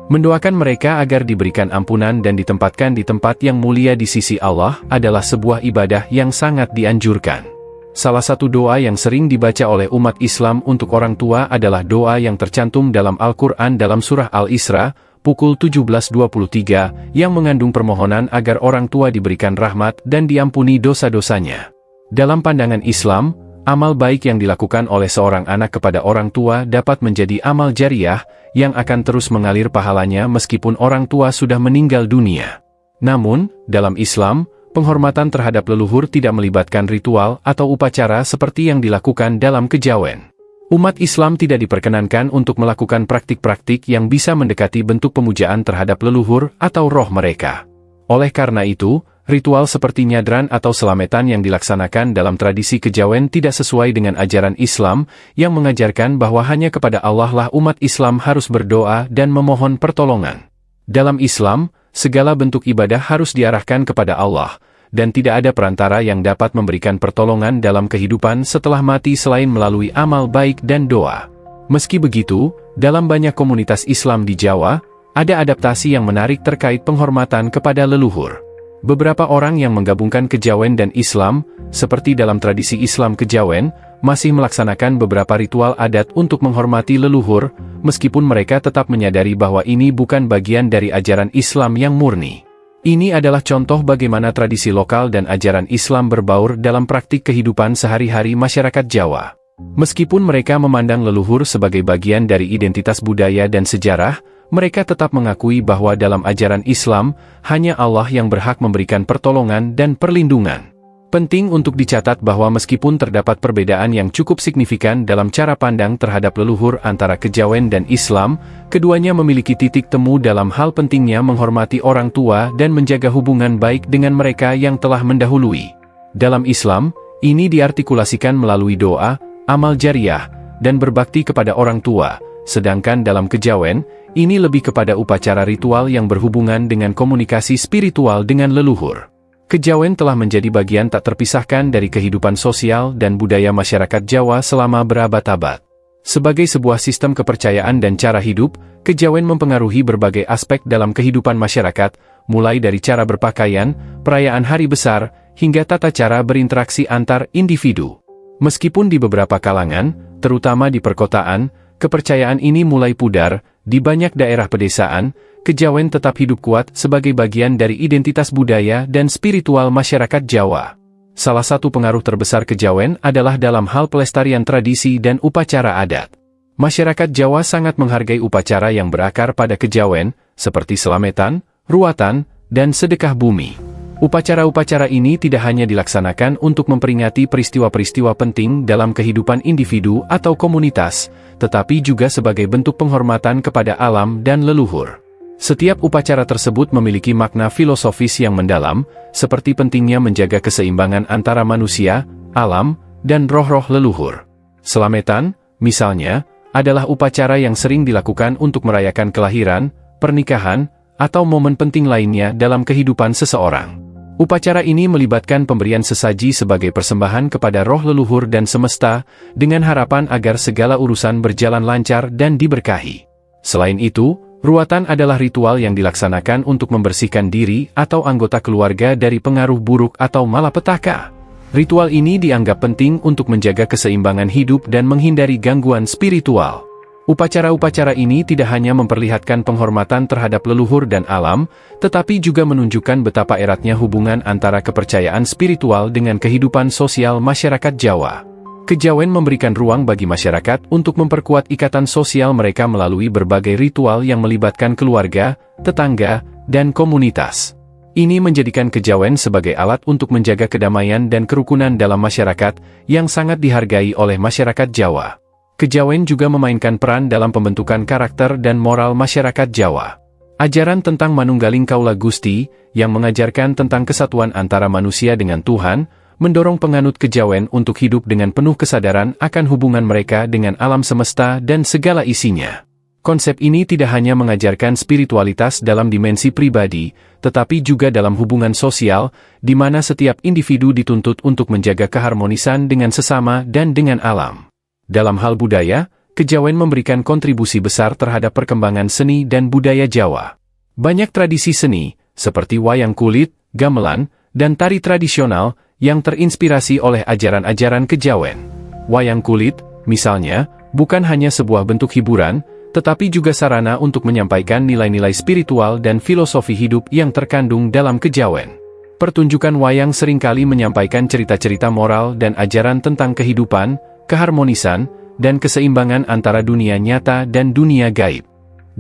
Mendoakan mereka agar diberikan ampunan dan ditempatkan di tempat yang mulia di sisi Allah adalah sebuah ibadah yang sangat dianjurkan. Salah satu doa yang sering dibaca oleh umat Islam untuk orang tua adalah doa yang tercantum dalam Al-Quran dalam surah Al-Isra, pukul 17.23, yang mengandung permohonan agar orang tua diberikan rahmat dan diampuni dosa-dosanya. Dalam pandangan Islam, amal baik yang dilakukan oleh seorang anak kepada orang tua dapat menjadi amal jariah, yang akan terus mengalir pahalanya meskipun orang tua sudah meninggal dunia. Namun, dalam Islam, penghormatan terhadap leluhur tidak melibatkan ritual atau upacara seperti yang dilakukan dalam kejawen. Umat Islam tidak diperkenankan untuk melakukan praktik-praktik yang bisa mendekati bentuk pemujaan terhadap leluhur atau roh mereka. Oleh karena itu, ritual seperti nyadran atau slametan yang dilaksanakan dalam tradisi kejawen tidak sesuai dengan ajaran Islam yang mengajarkan bahwa hanya kepada Allah lah umat Islam harus berdoa dan memohon pertolongan. Dalam Islam, segala bentuk ibadah harus diarahkan kepada Allah, dan tidak ada perantara yang dapat memberikan pertolongan dalam kehidupan setelah mati selain melalui amal baik dan doa. Meski begitu, dalam banyak komunitas Islam di Jawa, ada adaptasi yang menarik terkait penghormatan kepada leluhur. Beberapa orang yang menggabungkan kejawen dan Islam, seperti dalam tradisi Islam kejawen, masih melaksanakan beberapa ritual adat untuk menghormati leluhur, meskipun mereka tetap menyadari bahwa ini bukan bagian dari ajaran Islam yang murni. Ini adalah contoh bagaimana tradisi lokal dan ajaran Islam berbaur dalam praktik kehidupan sehari-hari masyarakat Jawa. Meskipun mereka memandang leluhur sebagai bagian dari identitas budaya dan sejarah, mereka tetap mengakui bahwa dalam ajaran Islam, hanya Allah yang berhak memberikan pertolongan dan perlindungan. Penting untuk dicatat bahwa meskipun terdapat perbedaan yang cukup signifikan dalam cara pandang terhadap leluhur antara kejawen dan Islam, keduanya memiliki titik temu dalam hal pentingnya menghormati orang tua dan menjaga hubungan baik dengan mereka yang telah mendahului. Dalam Islam, ini diartikulasikan melalui doa, amal jariah, dan berbakti kepada orang tua. Sedangkan dalam kejawen, ini lebih kepada upacara ritual yang berhubungan dengan komunikasi spiritual dengan leluhur. Kejawen telah menjadi bagian tak terpisahkan dari kehidupan sosial dan budaya masyarakat Jawa selama berabad-abad. Sebagai sebuah sistem kepercayaan dan cara hidup, kejawen mempengaruhi berbagai aspek dalam kehidupan masyarakat, mulai dari cara berpakaian, perayaan hari besar, hingga tata cara berinteraksi antar individu. Meskipun di beberapa kalangan, terutama di perkotaan, kepercayaan ini mulai pudar, di banyak daerah pedesaan, kejawen tetap hidup kuat sebagai bagian dari identitas budaya dan spiritual masyarakat Jawa. Salah satu pengaruh terbesar kejawen adalah dalam hal pelestarian tradisi dan upacara adat. Masyarakat Jawa sangat menghargai upacara yang berakar pada kejawen, seperti selametan, ruatan, dan sedekah bumi. Upacara-upacara ini tidak hanya dilaksanakan untuk memperingati peristiwa-peristiwa penting dalam kehidupan individu atau komunitas, tetapi juga sebagai bentuk penghormatan kepada alam dan leluhur. Setiap upacara tersebut memiliki makna filosofis yang mendalam, seperti pentingnya menjaga keseimbangan antara manusia, alam, dan roh-roh leluhur. Slametan, misalnya, adalah upacara yang sering dilakukan untuk merayakan kelahiran, pernikahan, atau momen penting lainnya dalam kehidupan seseorang. Upacara ini melibatkan pemberian sesaji sebagai persembahan kepada roh leluhur dan semesta, dengan harapan agar segala urusan berjalan lancar dan diberkahi. Selain itu, ruatan adalah ritual yang dilaksanakan untuk membersihkan diri atau anggota keluarga dari pengaruh buruk atau malapetaka. Ritual ini dianggap penting untuk menjaga keseimbangan hidup dan menghindari gangguan spiritual. Upacara-upacara ini tidak hanya memperlihatkan penghormatan terhadap leluhur dan alam, tetapi juga menunjukkan betapa eratnya hubungan antara kepercayaan spiritual dengan kehidupan sosial masyarakat Jawa. Kejawen memberikan ruang bagi masyarakat untuk memperkuat ikatan sosial mereka melalui berbagai ritual yang melibatkan keluarga, tetangga, dan komunitas. Ini menjadikan kejawen sebagai alat untuk menjaga kedamaian dan kerukunan dalam masyarakat yang sangat dihargai oleh masyarakat Jawa. Kejawen juga memainkan peran dalam pembentukan karakter dan moral masyarakat Jawa. Ajaran tentang Manunggaling Kaula Gusti, yang mengajarkan tentang kesatuan antara manusia dengan Tuhan, mendorong penganut kejawen untuk hidup dengan penuh kesadaran akan hubungan mereka dengan alam semesta dan segala isinya. Konsep ini tidak hanya mengajarkan spiritualitas dalam dimensi pribadi, tetapi juga dalam hubungan sosial, di mana setiap individu dituntut untuk menjaga keharmonisan dengan sesama dan dengan alam. Dalam hal budaya, kejawen memberikan kontribusi besar terhadap perkembangan seni dan budaya Jawa. Banyak tradisi seni, seperti wayang kulit, gamelan, dan tari tradisional, yang terinspirasi oleh ajaran-ajaran kejawen. Wayang kulit, misalnya, bukan hanya sebuah bentuk hiburan, tetapi juga sarana untuk menyampaikan nilai-nilai spiritual dan filosofi hidup yang terkandung dalam kejawen. Pertunjukan wayang seringkali menyampaikan cerita-cerita moral dan ajaran tentang kehidupan, keharmonisan, dan keseimbangan antara dunia nyata dan dunia gaib.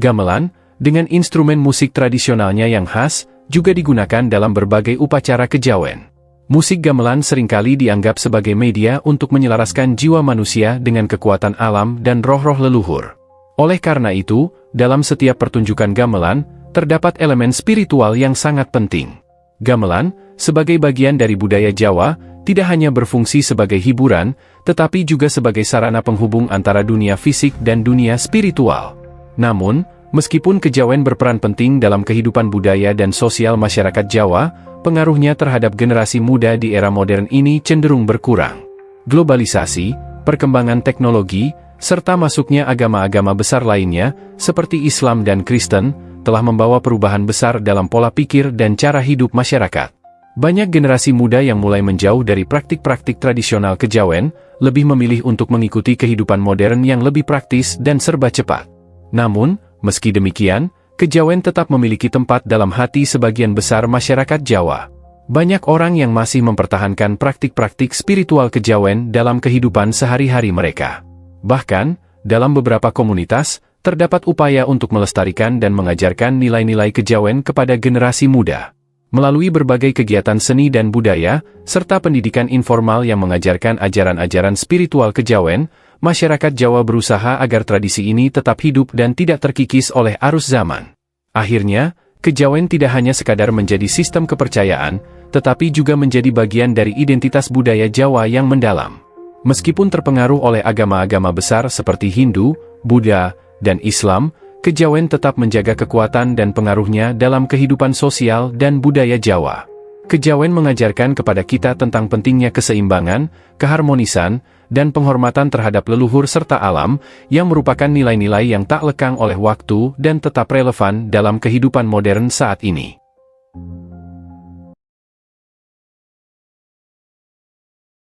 Gamelan, dengan instrumen musik tradisionalnya yang khas, juga digunakan dalam berbagai upacara kejawen. Musik gamelan seringkali dianggap sebagai media untuk menyelaraskan jiwa manusia dengan kekuatan alam dan roh-roh leluhur. Oleh karena itu, dalam setiap pertunjukan gamelan, terdapat elemen spiritual yang sangat penting. Gamelan, sebagai bagian dari budaya Jawa, tidak hanya berfungsi sebagai hiburan, tetapi juga sebagai sarana penghubung antara dunia fisik dan dunia spiritual. Namun, meskipun kejawen berperan penting dalam kehidupan budaya dan sosial masyarakat Jawa, pengaruhnya terhadap generasi muda di era modern ini cenderung berkurang. Globalisasi, perkembangan teknologi, serta masuknya agama-agama besar lainnya, seperti Islam dan Kristen, telah membawa perubahan besar dalam pola pikir dan cara hidup masyarakat. Banyak generasi muda yang mulai menjauh dari praktik-praktik tradisional kejawen, lebih memilih untuk mengikuti kehidupan modern yang lebih praktis dan serba cepat. Namun, meski demikian, kejawen tetap memiliki tempat dalam hati sebagian besar masyarakat Jawa. Banyak orang yang masih mempertahankan praktik-praktik spiritual kejawen dalam kehidupan sehari-hari mereka. Bahkan, dalam beberapa komunitas, terdapat upaya untuk melestarikan dan mengajarkan nilai-nilai kejawen kepada generasi muda. Melalui berbagai kegiatan seni dan budaya, serta pendidikan informal yang mengajarkan ajaran-ajaran spiritual kejawen, masyarakat Jawa berusaha agar tradisi ini tetap hidup dan tidak terkikis oleh arus zaman. Akhirnya, kejawen tidak hanya sekadar menjadi sistem kepercayaan, tetapi juga menjadi bagian dari identitas budaya Jawa yang mendalam. Meskipun terpengaruh oleh agama-agama besar seperti Hindu, Buddha, dan Islam, kejawen tetap menjaga kekuatan dan pengaruhnya dalam kehidupan sosial dan budaya Jawa. Kejawen mengajarkan kepada kita tentang pentingnya keseimbangan, keharmonisan, dan penghormatan terhadap leluhur serta alam, yang merupakan nilai-nilai yang tak lekang oleh waktu dan tetap relevan dalam kehidupan modern saat ini.